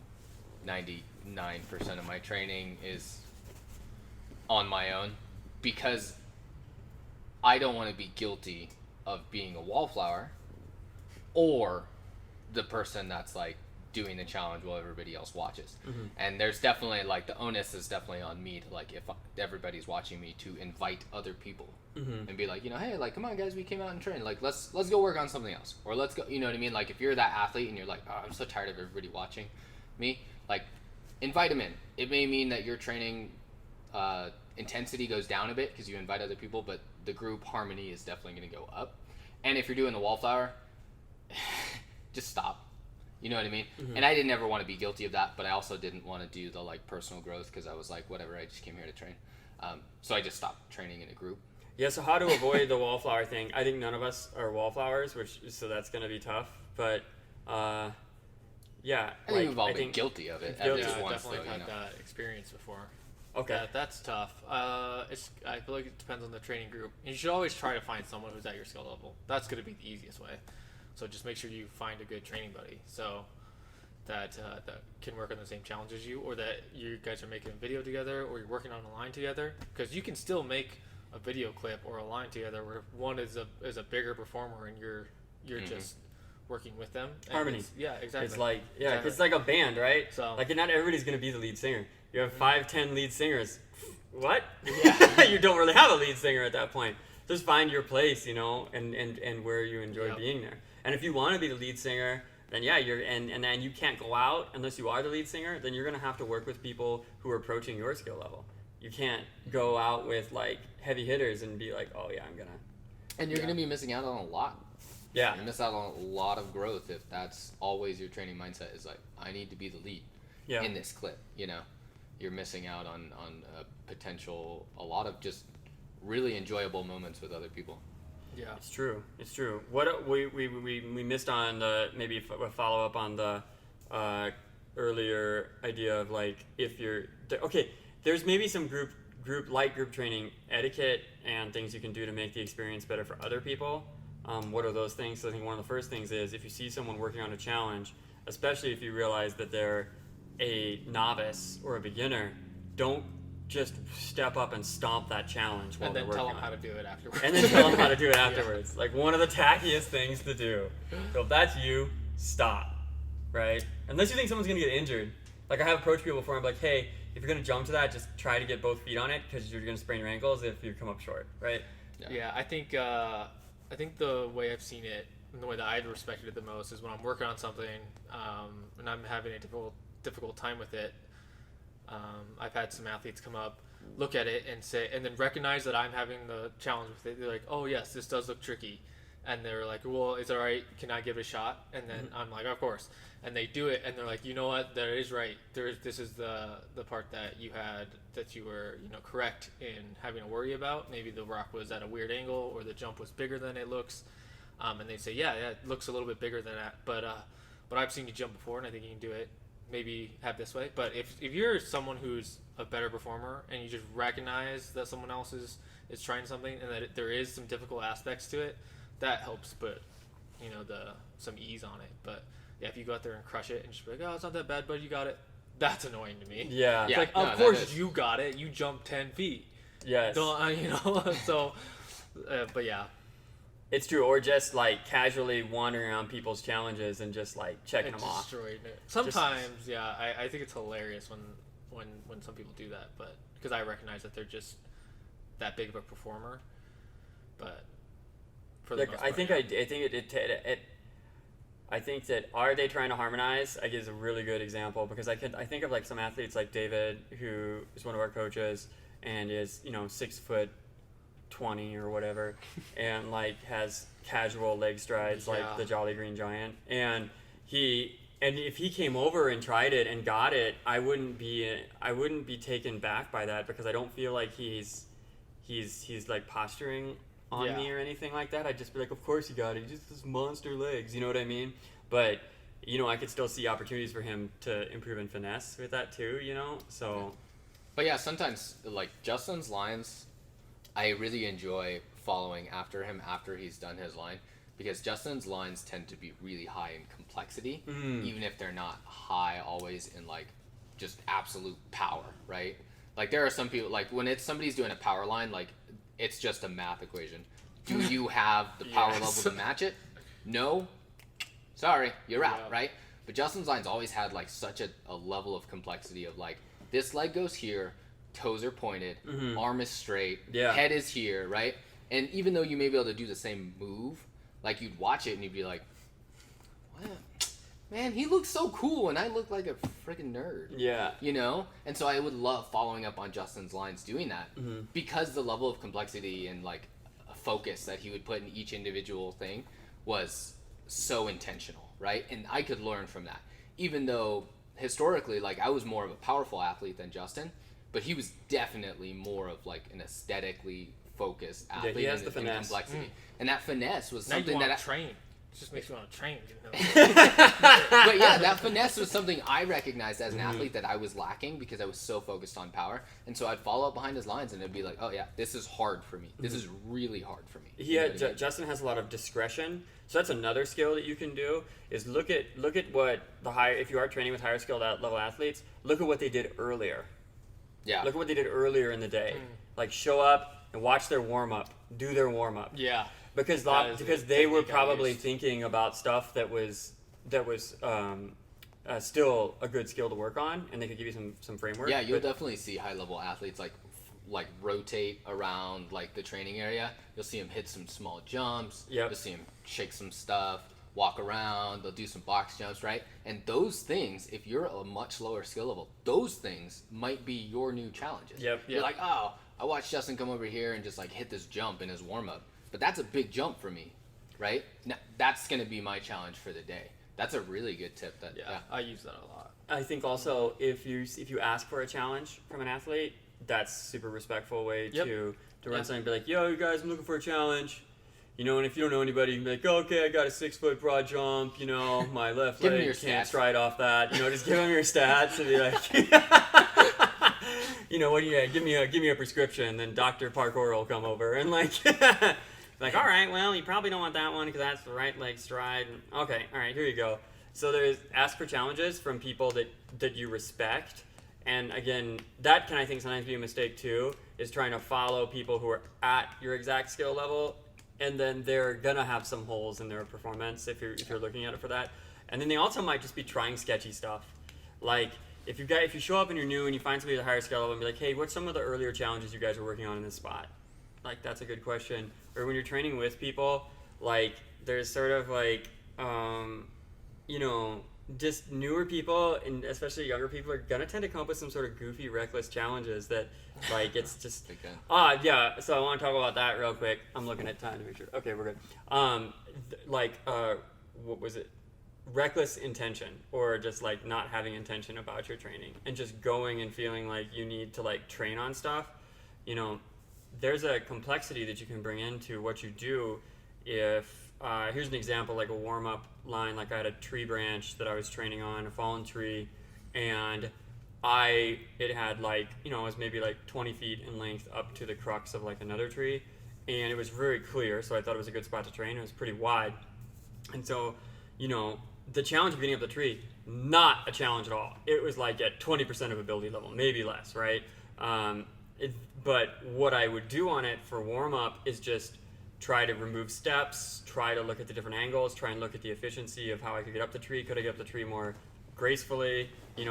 99% of my training is on my own because I don't want to be guilty of being a wallflower or the person that's like doing the challenge while everybody else watches. And there's definitely like the onus is definitely on me to like if everybody's watching me to invite other people and be like, you know, hey, like come on guys, we came out and trained, like let's go work on something else, or let's go, you know what I mean? Like if you're that athlete and you're like, oh, I'm so tired of everybody watching me, like invite them in. It may mean that your training intensity goes down a bit because you invite other people, but the group harmony is definitely going to go up. And if you're doing the wallflower, just stop. You know what I mean? And I didn't ever want to be guilty of that, but I also didn't want to do the like personal growth because I was like, whatever, I just came here to train. So I just stopped training in a group. Yeah, so how to avoid the wallflower thing? I think none of us are wallflowers, so that's going to be tough. But, yeah. I think we've all been guilty of it. Yeah, At least I once, definitely though, had that experience before. Okay. That's tough. I feel like it depends on the training group. You should always try to find someone who's at your skill level. That's going to be the easiest way. So just make sure you find a good training buddy. So that can work on the same challenge as you, or that you guys are making a video together, or you're working on a line together. Because you can still make a video clip or a line together where one is a bigger performer and you're just working with them. And Harmony. Yeah, exactly. It's like Exactly. it's like a band, right? So like not everybody's gonna be the lead singer. You have 5-10 lead singers. What? Yeah. You don't really have a lead singer at that point. Just find your place, you know, and where you enjoy being there. And if you want to be the lead singer, then yeah, and then you can't go out unless you are the lead singer. Then you're gonna have to work with people who are approaching your skill level. You can't go out with like heavy hitters and be like, oh yeah, I'm gonna. And you're going to be missing out on a lot. Yeah. You miss out on a lot of growth if that's always your training mindset is like, I need to be the lead in this clip, you know. You're missing out on a lot of just really enjoyable moments with other people. yeah. It's true. What we missed on maybe a follow up on the earlier idea of like if you're okay. There's maybe some group training etiquette and things you can do to make the experience better for other people. What are those things? So I think one of the first things is if you see someone working on a challenge, especially if you realize that they're a novice or a beginner, don't just step up and stomp that challenge while And they're then working tell them on how it. to do it afterwards. And then tell them how to do it afterwards. Like one of the tackiest things to do. So if that's you, stop. Right? Unless you think someone's going to get injured. Like I have approached people before, I'm like, hey, if you're going to jump to that, just try to get both feet on it because you're going to sprain your ankles if you come up short. Right? Yeah, I think the way I've seen it, and the way that I've respected it the most, is when I'm working on something and I'm having a difficult time with it. I've had some athletes come up, look at it, and then recognize that I'm having the challenge with it. They're like, "Oh yes, this does look tricky," and they're like, "Well, it's all right. Can I give it a shot?" And then I'm like, "Of course." And they do it, and they're like, "You know what? That is right. This is the part that you were correct in having to worry about. Maybe the rock was at a weird angle, or the jump was bigger than it looks." And they say, "Yeah, it looks a little bit bigger than that, but I've seen you jump before, and I think you can do it. Maybe have this way." But if you're someone who's a better performer and you just recognize that someone else is trying something and that there is some difficult aspects to it, that helps put some ease on it. But Yeah, if you go out there and crush it and just be like, oh, it's not that bad, but you got it. That's annoying to me. Yeah. It's like, no, of that course is. you got it. You jumped 10 feet. Yes. Don't, so, but yeah. It's true, or just like casually wandering around people's challenges and just like checking them off. Destroying it. Sometimes, yeah, I think it's hilarious when some people do that, but because I recognize that they're just that big of a performer. But for the Like, most part, I think I think that are they trying to harmonize? I give a really good example because I think of like some athletes like David, who is one of our coaches and is 6'20" or whatever, and like has casual leg strides like the Jolly Green Giant, and if he came over and tried it and got it, I wouldn't be taken back by that because I don't feel like he's like posturing on me or anything like that. I'd just be like, of course he got it. He just has monster legs. You know what I mean? But I could still see opportunities for him to improve in finesse with that too. So. But yeah, sometimes like Justin's lines, I really enjoy following after him after he's done his line because Justin's lines tend to be really high in complexity, even if they're not high always in like just absolute power, right? Like there are some people like when somebody's doing a power line, like it's just a math equation. Do you have the power level to match it? No. Sorry, you're out, right? But Justin's lines always had like such a level of complexity of like this leg goes here, toes are pointed, arm is straight, head is here, right? And even though you may be able to do the same move, like you'd watch it and you'd be like, what? Man, he looks so cool and I look like a freaking nerd. Yeah. And so I would love following up on Justin's lines doing that because the level of complexity and like a focus that he would put in each individual thing was so intentional, right? And I could learn from that. Even though historically, like I was more of a powerful athlete than Justin, but he was definitely more of like an aesthetically focused athlete. Yeah, he has the finesse. Complexity. And that finesse was now something you that want to train. It just makes me want to train. But yeah, that finesse was something I recognized as an athlete that I was lacking because I was so focused on power. And so I'd follow up behind his lines and it'd be like, oh yeah, this is hard for me. This is really hard for me. Justin has a lot of discretion. So that's another skill that you can do is look at what if you are training with higher skill level athletes, look at what they did earlier. Yeah. Look at what they did earlier in the day. Like show up and watch their warm up, do their warm up. Yeah. Because they were probably thinking about stuff that was still a good skill to work on, and they could give you some framework. Yeah, you'll definitely see high level athletes like rotate around like the training area. You'll see them hit some small jumps. You'll see them shake some stuff, walk around. They'll do some box jumps, right? And those things, if you're a much lower skill level, those things might be your new challenges. You're like, oh, I watched Justin come over here and just like hit this jump in his warm up. But that's a big jump for me, right? Now, that's going to be my challenge for the day. That's a really good tip. I use that a lot. I think also if you ask for a challenge from an athlete, that's a super respectful way to run something and be like, yo, you guys, I'm looking for a challenge. And if you don't know anybody, you can be like, okay, I got a 6-foot broad jump, my left leg can't stride off that. Just give them your stats and be like, what do you give me a prescription, then Dr. Parkour will come over and like like, all right, well, you probably don't want that one because that's the right leg stride. Okay, all right, here you go. So there's ask for challenges from people that you respect. And again, that can, I think, sometimes be a mistake too, is trying to follow people who are at your exact skill level, and then they're gonna have some holes in their performance if you're looking at it for that. And then they also might just be trying sketchy stuff. Like if you show up and you're new and you find somebody at a higher skill level and be like, hey, what's some of the earlier challenges you guys are working on in this spot? Like that's a good question. Or when you're training with people, like there's sort of like just newer people and especially younger people are gonna tend to come up with some sort of goofy, reckless challenges that like it's just yeah. So I want to talk about that real quick. I'm looking at time to make sure. Okay, we're good. What was it? Reckless intention, or just like not having intention about your training and just going and feeling like you need to like train on stuff. There's a complexity that you can bring into what you do. If here's an example, like a warm-up line, like I had a tree branch that I was training on, a fallen tree, and it had like, it was maybe like 20 feet in length up to the crux of like another tree, and it was very clear, so I thought it was a good spot to train. It was pretty wide, and so the challenge of getting up the tree, not a challenge at all. It was like at 20% of ability level, maybe less, right? But what I would do on it for warm-up is just try to remove steps, try to look at the different angles, try and look at the efficiency of how I could get up the tree. Could I get up the tree more gracefully?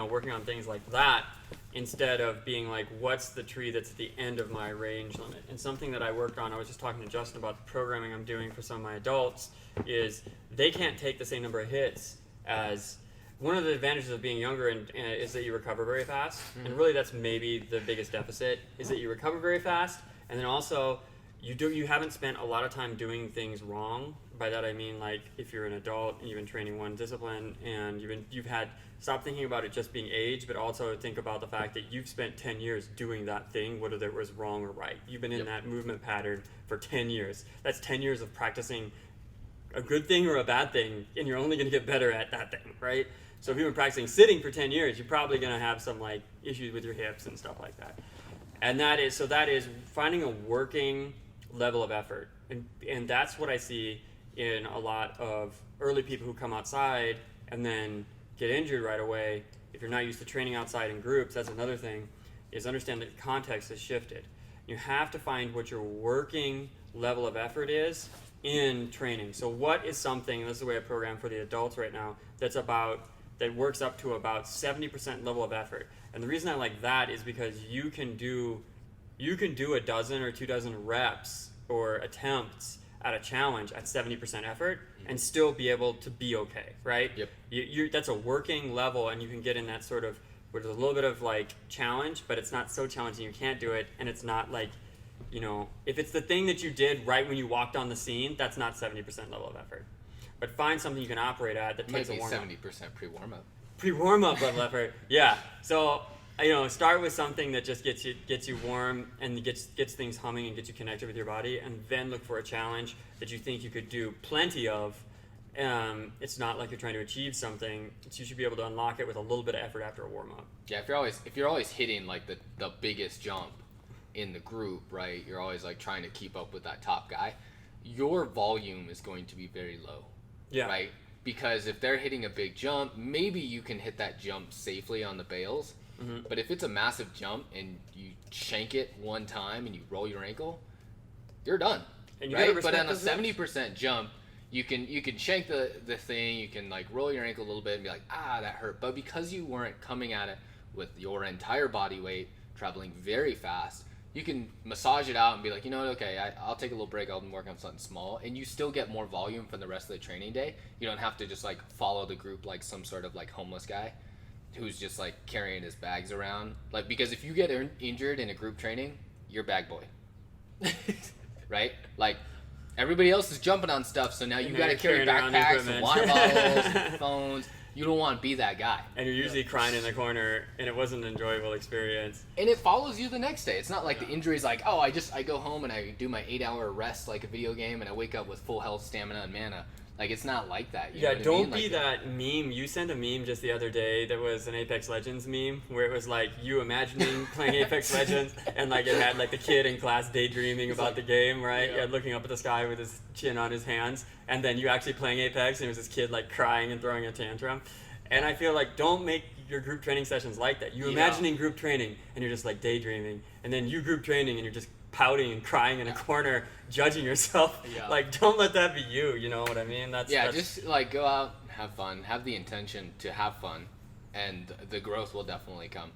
Working on things like that instead of being like, what's the tree that's at the end of my range limit? And something that I worked on, I was just talking to Justin about the programming I'm doing for some of my adults, is they can't take the same number of hits as... One of the advantages of being younger is that you recover very fast, and really that's maybe the biggest deficit, is that you recover very fast, and then also you haven't spent a lot of time doing things wrong. By that I mean, like, if you're an adult and you've been training one discipline and you've had stop thinking about it just being age, but also think about the fact that you've spent 10 years doing that thing, whether it was wrong or right. You've been in that movement pattern for 10 years. That's 10 years of practicing a good thing or a bad thing, and you're only going to get better at that thing, right? So if you've been practicing sitting for 10 years, you're probably going to have some like issues with your hips and stuff like that. And that is finding a working level of effort. And that's what I see in a lot of early people who come outside and then get injured right away. If you're not used to training outside in groups, that's another thing, is understand that context has shifted. You have to find what your working level of effort is in training. So what is something, this is the way I program for the adults right now, that works up to about 70% level of effort. And the reason I like that is because you can do a dozen or 24 reps or attempts at a challenge at 70% effort and still be able to be okay, right? Yep. That's a working level, and you can get in that sort of, where there's a little bit of like challenge, but it's not so challenging you can't do it, and it's not like, if it's the thing that you did right when you walked on the scene, that's not 70% level of effort. But find something you can operate at that takes a warm-up. 70% pre-warm-up. Pre-warm-up level effort, yeah. So, start with something that just gets you warm and gets things humming and gets you connected with your body, and then look for a challenge that you think you could do plenty of. It's not like you're trying to achieve something. You should be able to unlock it with a little bit of effort after a warm-up. Yeah, if you're always hitting like the biggest jump in the group, right? You're always like trying to keep up with that top guy. Your volume is going to be very low. Yeah. Right? Because if they're hitting a big jump, maybe you can hit that jump safely on the bales. Mm-hmm. But if it's a massive jump and you shank it one time and you roll your ankle, you're done. And you right? But on a 70% jump, you can shank the thing, you can like roll your ankle a little bit and be like, that hurt. But because you weren't coming at it with your entire body weight, traveling very fast, you can massage it out and be like, okay, I'll take a little break, I'll work on something small, and you still get more volume from the rest of the training day. You don't have to just like follow the group like some sort of like homeless guy who's just like carrying his bags around. Like, because if you get injured in a group training, you're bag boy. Right? Like, everybody else is jumping on stuff, so now you got to carry backpacks and water bottles and phones. You don't want to be that guy. And you're usually crying in the corner, and it wasn't an enjoyable experience. And it follows you the next day. It's not like the injury's like, I go home and I do my 8-hour rest like a video game, and I wake up with full health, stamina, and mana. Like, it's not like that. You know what don't I mean? be that meme. You sent a meme just the other day that was an Apex Legends meme where it was like you imagining playing Apex Legends, and like it had like the kid in class daydreaming about the game, right? Yeah, looking up at the sky with his chin on his hands, and then you actually playing Apex, and it was this kid like crying and throwing a tantrum. And I feel like don't make your group training sessions like that. You imagining group training, and you're just like daydreaming, and then you group training, and you're just pouting and crying in a corner, judging yourself. Like, don't let that be you. You know what I mean? That's just like go out, have fun, have the intention to have fun, and the growth will definitely come.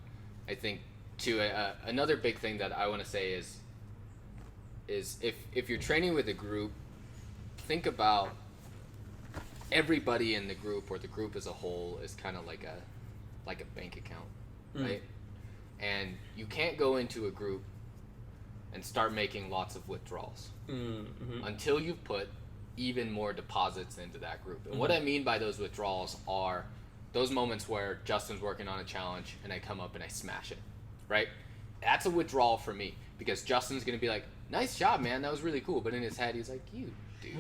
I think too. Another big thing that I want to say is if you're training with a group, think about everybody in the group or the group as a whole is kind of like a bank account, right? And you can't go into a group and start making lots of withdrawals until you've put even more deposits into that group. And what I mean by those withdrawals are those moments where Justin's working on a challenge and I come up and I smash it, right? That's a withdrawal for me because Justin's going to be like, nice job, man, that was really cool. But in his head, he's like, you douche.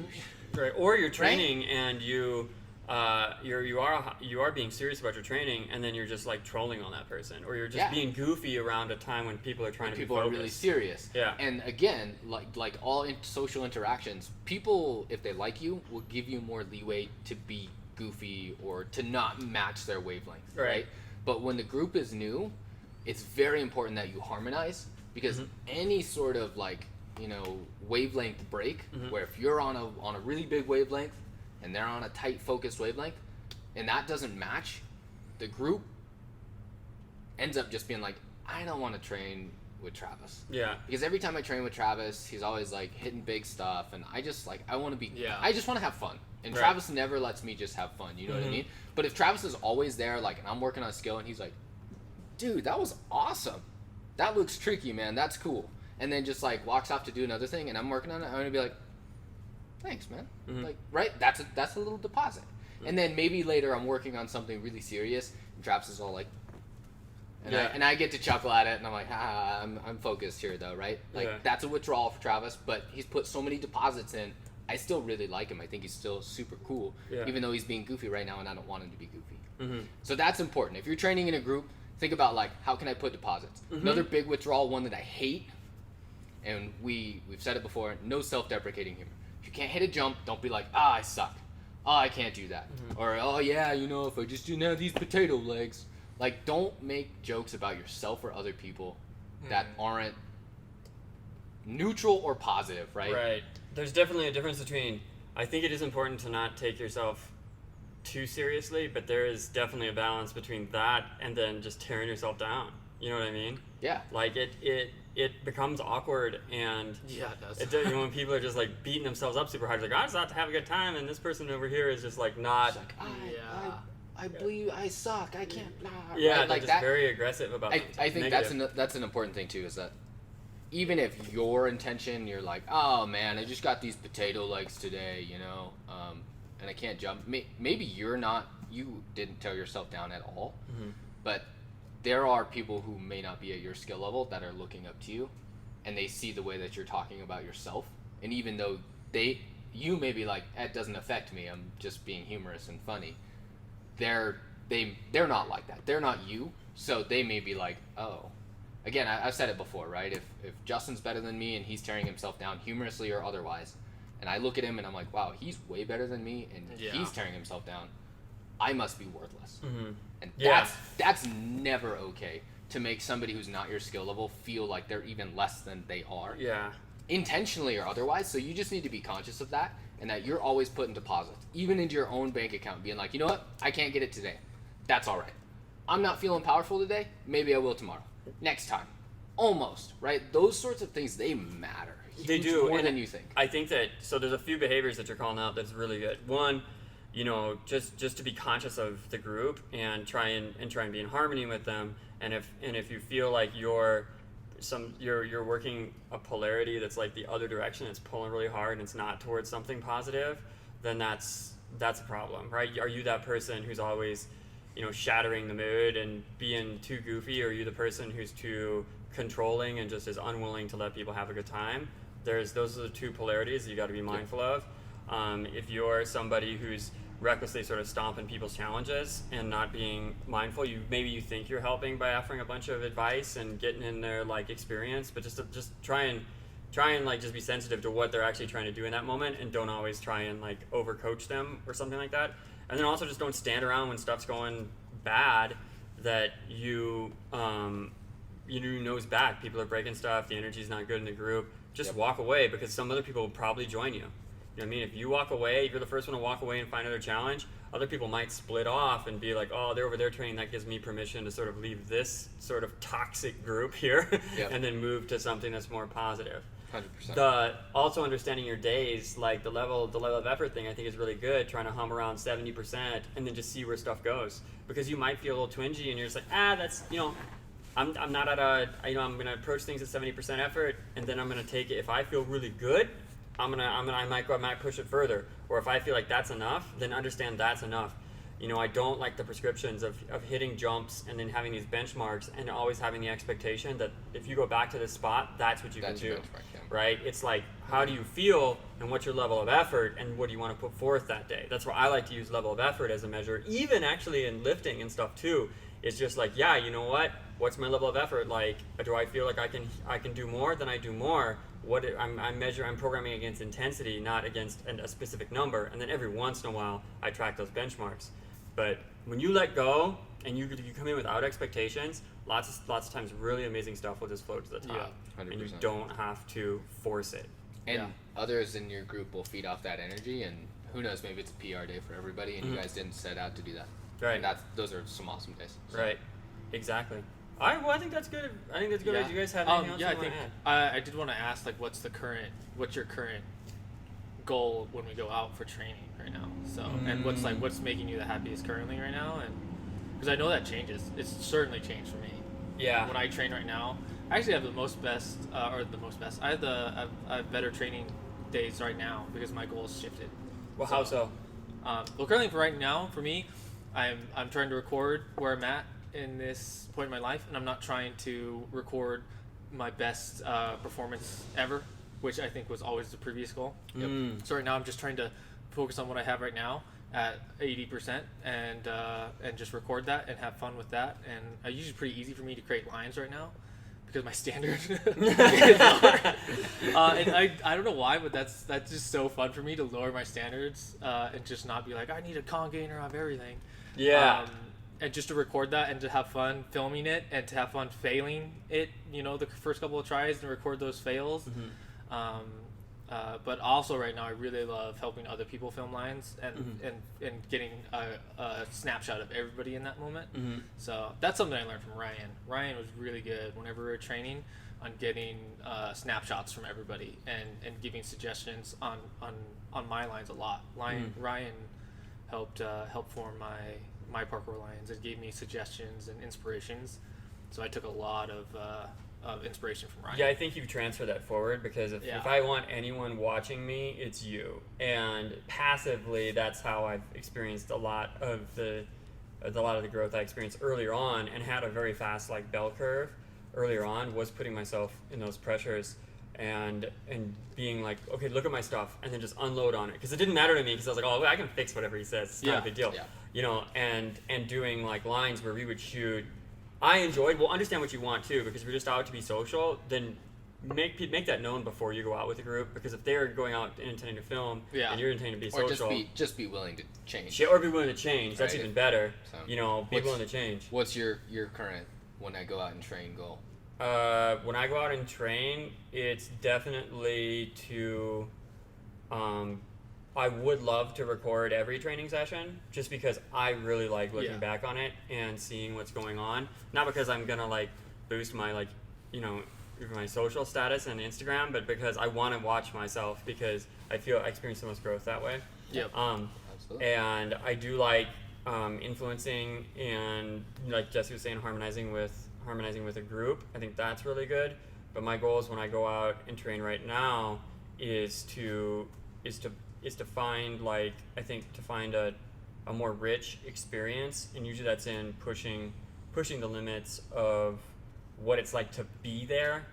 Right. Or you're training and you are being serious about your training, and then you're just like trolling on that person, or you're just being goofy around a time when people are trying to be focused. People are really serious. Yeah. And again, like all social interactions, people, if they like you, will give you more leeway to be goofy or to not match their wavelength, Right. right? But when the group is new, it's very important that you harmonize, because any sort of like, you know, wavelength break, where if you're on a really big wavelength and they're on a tight focused wavelength and that doesn't match, the group ends up just being like, I don't want to train with Travis. Yeah. Because every time I train with Travis, he's always like hitting big stuff, and I just like, I want to be, Yeah. I just want to have fun. And Right. Travis never lets me just have fun, you know what I mean? But if Travis is always there, like, and I'm working on a skill and he's like, dude, that was awesome. That looks tricky, man. That's cool. And then just like walks off to do another thing and I'm working on it, I'm going to be like, thanks, man. Like, right? That's a little deposit. And then maybe later I'm working on something really serious and Travis is all like, and I get to chuckle at it and I'm like, I'm focused here though, right? Like, that's a withdrawal for Travis, but he's put so many deposits in. I still really like him. I think he's still super cool, even though he's being goofy right now and I don't want him to be goofy. So that's important. If you're training in a group, think about like, how can I put deposits? Another big withdrawal, one that I hate, and we've said it before, no self-deprecating humor. If you can't hit a jump, don't be like, I suck. Oh, I can't do that. Or, oh yeah, you know, if I just didn't have these potato legs. Like, don't make jokes about yourself or other people that aren't neutral or positive, right? Right. There's definitely a difference between, I think it is important to not take yourself too seriously, but there is definitely a balance between that and then just tearing yourself down. You know what I mean? Yeah. Like, it becomes awkward, and Yeah, it does. it does, you know, when people are just like beating themselves up super hard, it's like, I just have to have a good time, and this person over here is just like not. It's like, I believe I suck. I can't. Yeah, right? they're Like just that. very aggressive about it. I think that's an important thing too. Is that even if your intention, you're like, oh man, I just got these potato legs today, you know, and I can't jump. Maybe you didn't tear yourself down at all, but there are people who may not be at your skill level that are looking up to you, and they see the way that you're talking about yourself, and even though you may be like, it doesn't affect me, I'm just being humorous and funny. They're not like that. They're not you, so they may be like, oh. Again, I've said it before, right? If Justin's better than me and he's tearing himself down humorously or otherwise, and I look at him and I'm like, wow, he's way better than me and he's tearing himself down, I must be worthless. And that's never okay, to make somebody who's not your skill level feel like they're even less than they are. Yeah. Intentionally or otherwise, so you just need to be conscious of that, and that you're always putting deposits, even into your own bank account, being like, you know what, I can't get it today. That's all right. I'm not feeling powerful today. Maybe I will tomorrow. Next time. Almost, right? Those sorts of things, they matter. They do. More and than you think. I think that, so there's a few behaviors that you're calling out that's really good. One, you know, just to be conscious of the group and try and be in harmony with them. And if you feel like you're working a polarity that's like the other direction, it's pulling really hard and it's not towards something positive, then that's a problem, right? Are you that person who's always, you know, shattering the mood and being too goofy, or are you the person who's too controlling and just is unwilling to let people have a good time? Those are the two polarities that you got to be mindful of. If you're somebody who's recklessly sort of stomping people's challenges and not being mindful, maybe you think you're helping by offering a bunch of advice and getting in their like experience, but just try and like just be sensitive to what they're actually trying to do in that moment, and don't always try and like overcoach them or something like that. And then also just don't stand around when stuff's going bad that you know is bad. People are breaking stuff, the energy's not good in the group. Just walk away, because some other people will probably join you. You know what I mean? If you walk away, if you're the first one to walk away and find another challenge, other people might split off and be like, oh, they're over there training, that gives me permission to sort of leave this sort of toxic group here and then move to something that's more positive. 100%. Also understanding your days, like the level of effort thing, I think is really good, trying to hum around 70% and then just see where stuff goes. Because you might feel a little twingy and you're just like, that's, you know, I'm not at I'm going to approach things at 70% effort, and then I'm going to take it. If I feel really good, I might push it further. Or if I feel like that's enough, then understand that's enough. You know, I don't like the prescriptions of hitting jumps and then having these benchmarks and always having the expectation that if you go back to this spot, that's what you can do, right? It's like, how do you feel and what's your level of effort and what do you want to put forth that day? That's where I like to use level of effort as a measure, even actually in lifting and stuff too. It's just like, you know what? What's my level of effort like? Do I feel like I can do more? Then I do more. I'm programming against intensity, not against a specific number. And then every once in a while, I track those benchmarks. But when you let go and you come in without expectations, lots of times really amazing stuff will just float to the top. Yeah, 100%. And you don't have to force it. And others in your group will feed off that energy, and who knows, maybe it's a PR day for everybody, and you guys didn't set out to do that. Right. And those are some awesome days. So. Right. Exactly. I think that's good. I think that's good. Yeah. Do you guys have anything else you I want think to add? I did want to ask, like, what's your current goal when we go out for training right now? So, and what's making you the happiest currently right now? And because I know that changes. It's certainly changed for me. Yeah. When I train right now, I actually have I have better training days right now because my goals shifted. Well, how so? Well, currently for right now, for me, I'm trying to record where I'm at in this point in my life, and I'm not trying to record my best performance ever, which I think was always the previous goal. So right now I'm just trying to focus on what I have right now at 80% and just record that and have fun with that. And it's usually pretty easy for me to create lines right now because my standard is lower. And I don't know why, but that's just so fun for me to lower my standards and just not be like, I need a con gainer of everything. Yeah. And just to record that and to have fun filming it and to have fun failing it, the first couple of tries and record those fails. But also right now I really love helping other people film lines and getting a snapshot of everybody in that moment. So that's something I learned from Ryan. Ryan was really good whenever we were training on getting snapshots from everybody and giving suggestions on my lines a lot. Ryan helped form my parkour lines and gave me suggestions and inspirations. So I took a lot of inspiration from Ryan. Yeah, I think you've transferred that forward because if I want anyone watching me, it's you. And passively, that's how I've experienced a lot of the growth I experienced earlier on, and had a very fast bell curve earlier on, was putting myself in those pressures and being like, okay, look at my stuff, and then just unload on it, because it didn't matter to me, because I was like, oh, I can fix whatever he says. It's not a big deal. And doing lines where we would shoot. I enjoyed, understand what you want too, because if you're just out to be social, then make that known before you go out with the group, because if they're going out intending to film and you're intending to be social. Or just be willing to change. Or be willing to change. That's even better. So, be willing to change. What's your current when I go out and train goal? When I go out and train, it's definitely to I would love to record every training session, just because I really like looking back on it and seeing what's going on. Not because I'm gonna boost my my social status and Instagram, but because I want to watch myself, because I feel I experience the most growth that way. Yep. Absolutely. And I do like influencing and, like Jesse was saying, harmonizing with a group. I think that's really good. But my goals when I go out and train right now is to find a more rich experience, and usually that's in pushing the limits of what it's like to be there.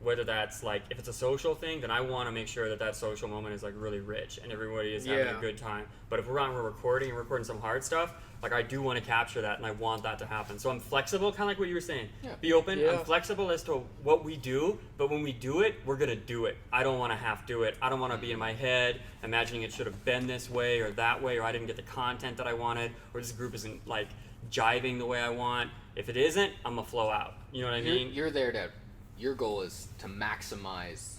Whether that's if it's a social thing, then I want to make sure that social moment is really rich and everybody is having a good time. But if we're recording some hard stuff, I do want to capture that, and I want that to happen. So I'm flexible, kind of like what you were saying. Yeah. Be open. Yeah. I'm flexible as to what we do, but when we do it, we're gonna do it. I don't want to half do it. I don't want to be in my head imagining it should have been this way or that way, or I didn't get the content that I wanted, or this group isn't jiving the way I want. If it isn't, I'm gonna flow out. You know what I mean? Your goal is to maximize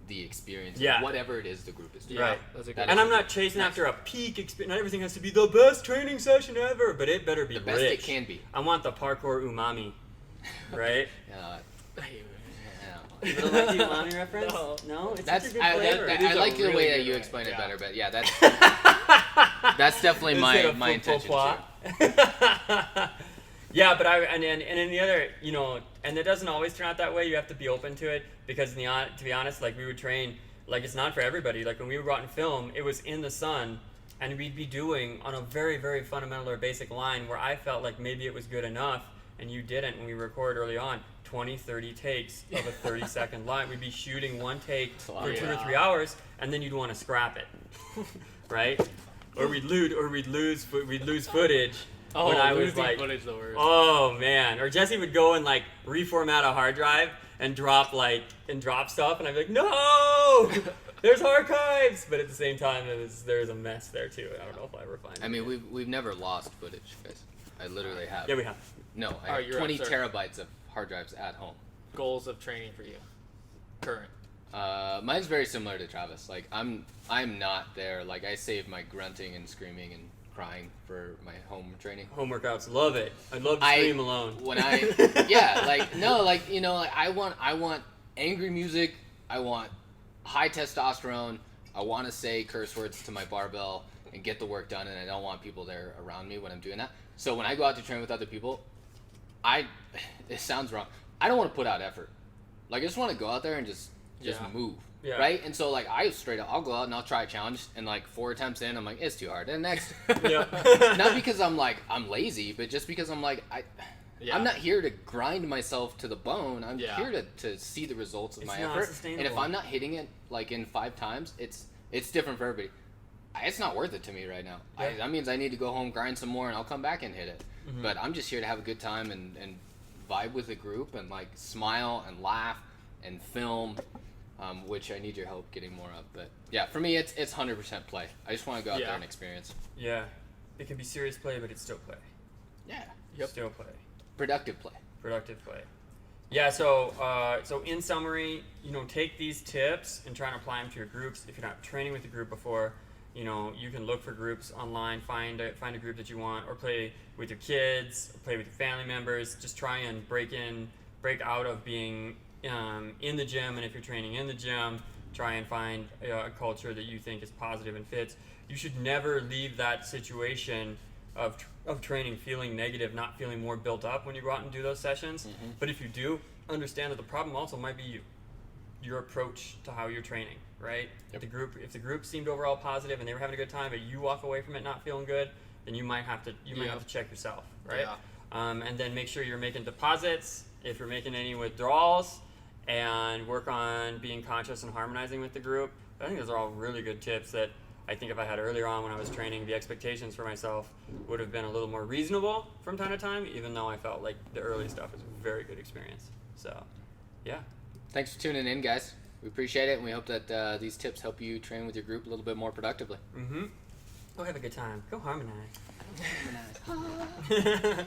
the experience, whatever it is the group is doing. Right. And I'm not chasing after a peak experience. Not everything has to be the best training session ever, but it better be the best rich. It can be. I want the parkour umami, right? You don't like the umami reference? No? It's such a good flavor. I like the way that you explain it better, but that's definitely my intention too. Yeah, but and in the other, and it doesn't always turn out that way. You have to be open to it, because to be honest, we would train, it's not for everybody. When we would go out and film, it was in the sun, and we'd be doing on a very, very fundamental or basic line where I felt like maybe it was good enough, and you didn't. When we record early on, 20, 30 takes of a 30-second line. We'd be shooting one take for 2 or 3 hours, and then you'd want to scrap it, right? Or we'd lose footage. Oh, when I was footage the worst. Oh man! Or Jesse would go and reformat a hard drive and drop stuff, and I'd be like, no, there's archives. But at the same time, there's a mess there too. I don't know if I ever find it. I mean, we've never lost footage, guys. I literally have. Yeah, we have. No, I have you're 20 up, sir. terabytes of hard drives at home. Goals of training for you, current. Mine's very similar to Travis. Like I'm not there. Like I save my grunting and screaming and crying for my home training. Home workouts, love it. I'd love to scream alone. When I want angry music. I want high testosterone. I want to say curse words to my barbell and get the work done, and I don't want people there around me when I'm doing that. So when I go out to train with other people, it sounds wrong. I don't want to put out effort. Like I just want to go out there and just move. Yeah. Right? And so like I'll go out and I'll try a challenge, and like 4 attempts in I'm like, it's too hard. And next. Yeah. Not because I'm lazy, but just because I'm like I'm not here to grind myself to the bone. I'm here to see the results of my effort. And if I'm not hitting it like in 5 times, it's different for everybody. It's not worth it to me right now. Yeah. That means I need to go home, grind some more, and I'll come back and hit it. Mm-hmm. But I'm just here to have a good time and vibe with the group and like smile and laugh and film, which I need your help getting more of. But yeah, for me, it's 100% play. I just want to go out there and experience. Yeah, it can be serious play, but it's still play. Yeah. Still play. Productive play. Productive play. Yeah. So in summary, take these tips and try and apply them to your groups. If you're not training with a group before, you can look for groups online, find a group that you want, or play with your kids, or play with your family members. Just try and break out of being in the gym, and if you're training in the gym, try and find a culture that you think is positive and fits. You should never leave that situation of training feeling negative, not feeling more built up when you go out and do those sessions. Mm-hmm. But if you do, understand that the problem also might be your approach to how you're training, right? Yep. If the group seemed overall positive and they were having a good time, but you walk away from it not feeling good, then you might have to check yourself, right? Yeah. And then make sure you're making deposits if you're making any withdrawals, and work on being conscious and harmonizing with the group. I think those are all really good tips that I think if I had earlier on when I was training, the expectations for myself would have been a little more reasonable from time to time, even though I felt like the early stuff was a very good experience. So, yeah. Thanks for tuning in, guys. We appreciate it, and we hope that these tips help you train with your group a little bit more productively. Mm-hmm. Go have a good time. Go harmonize. Harmonize.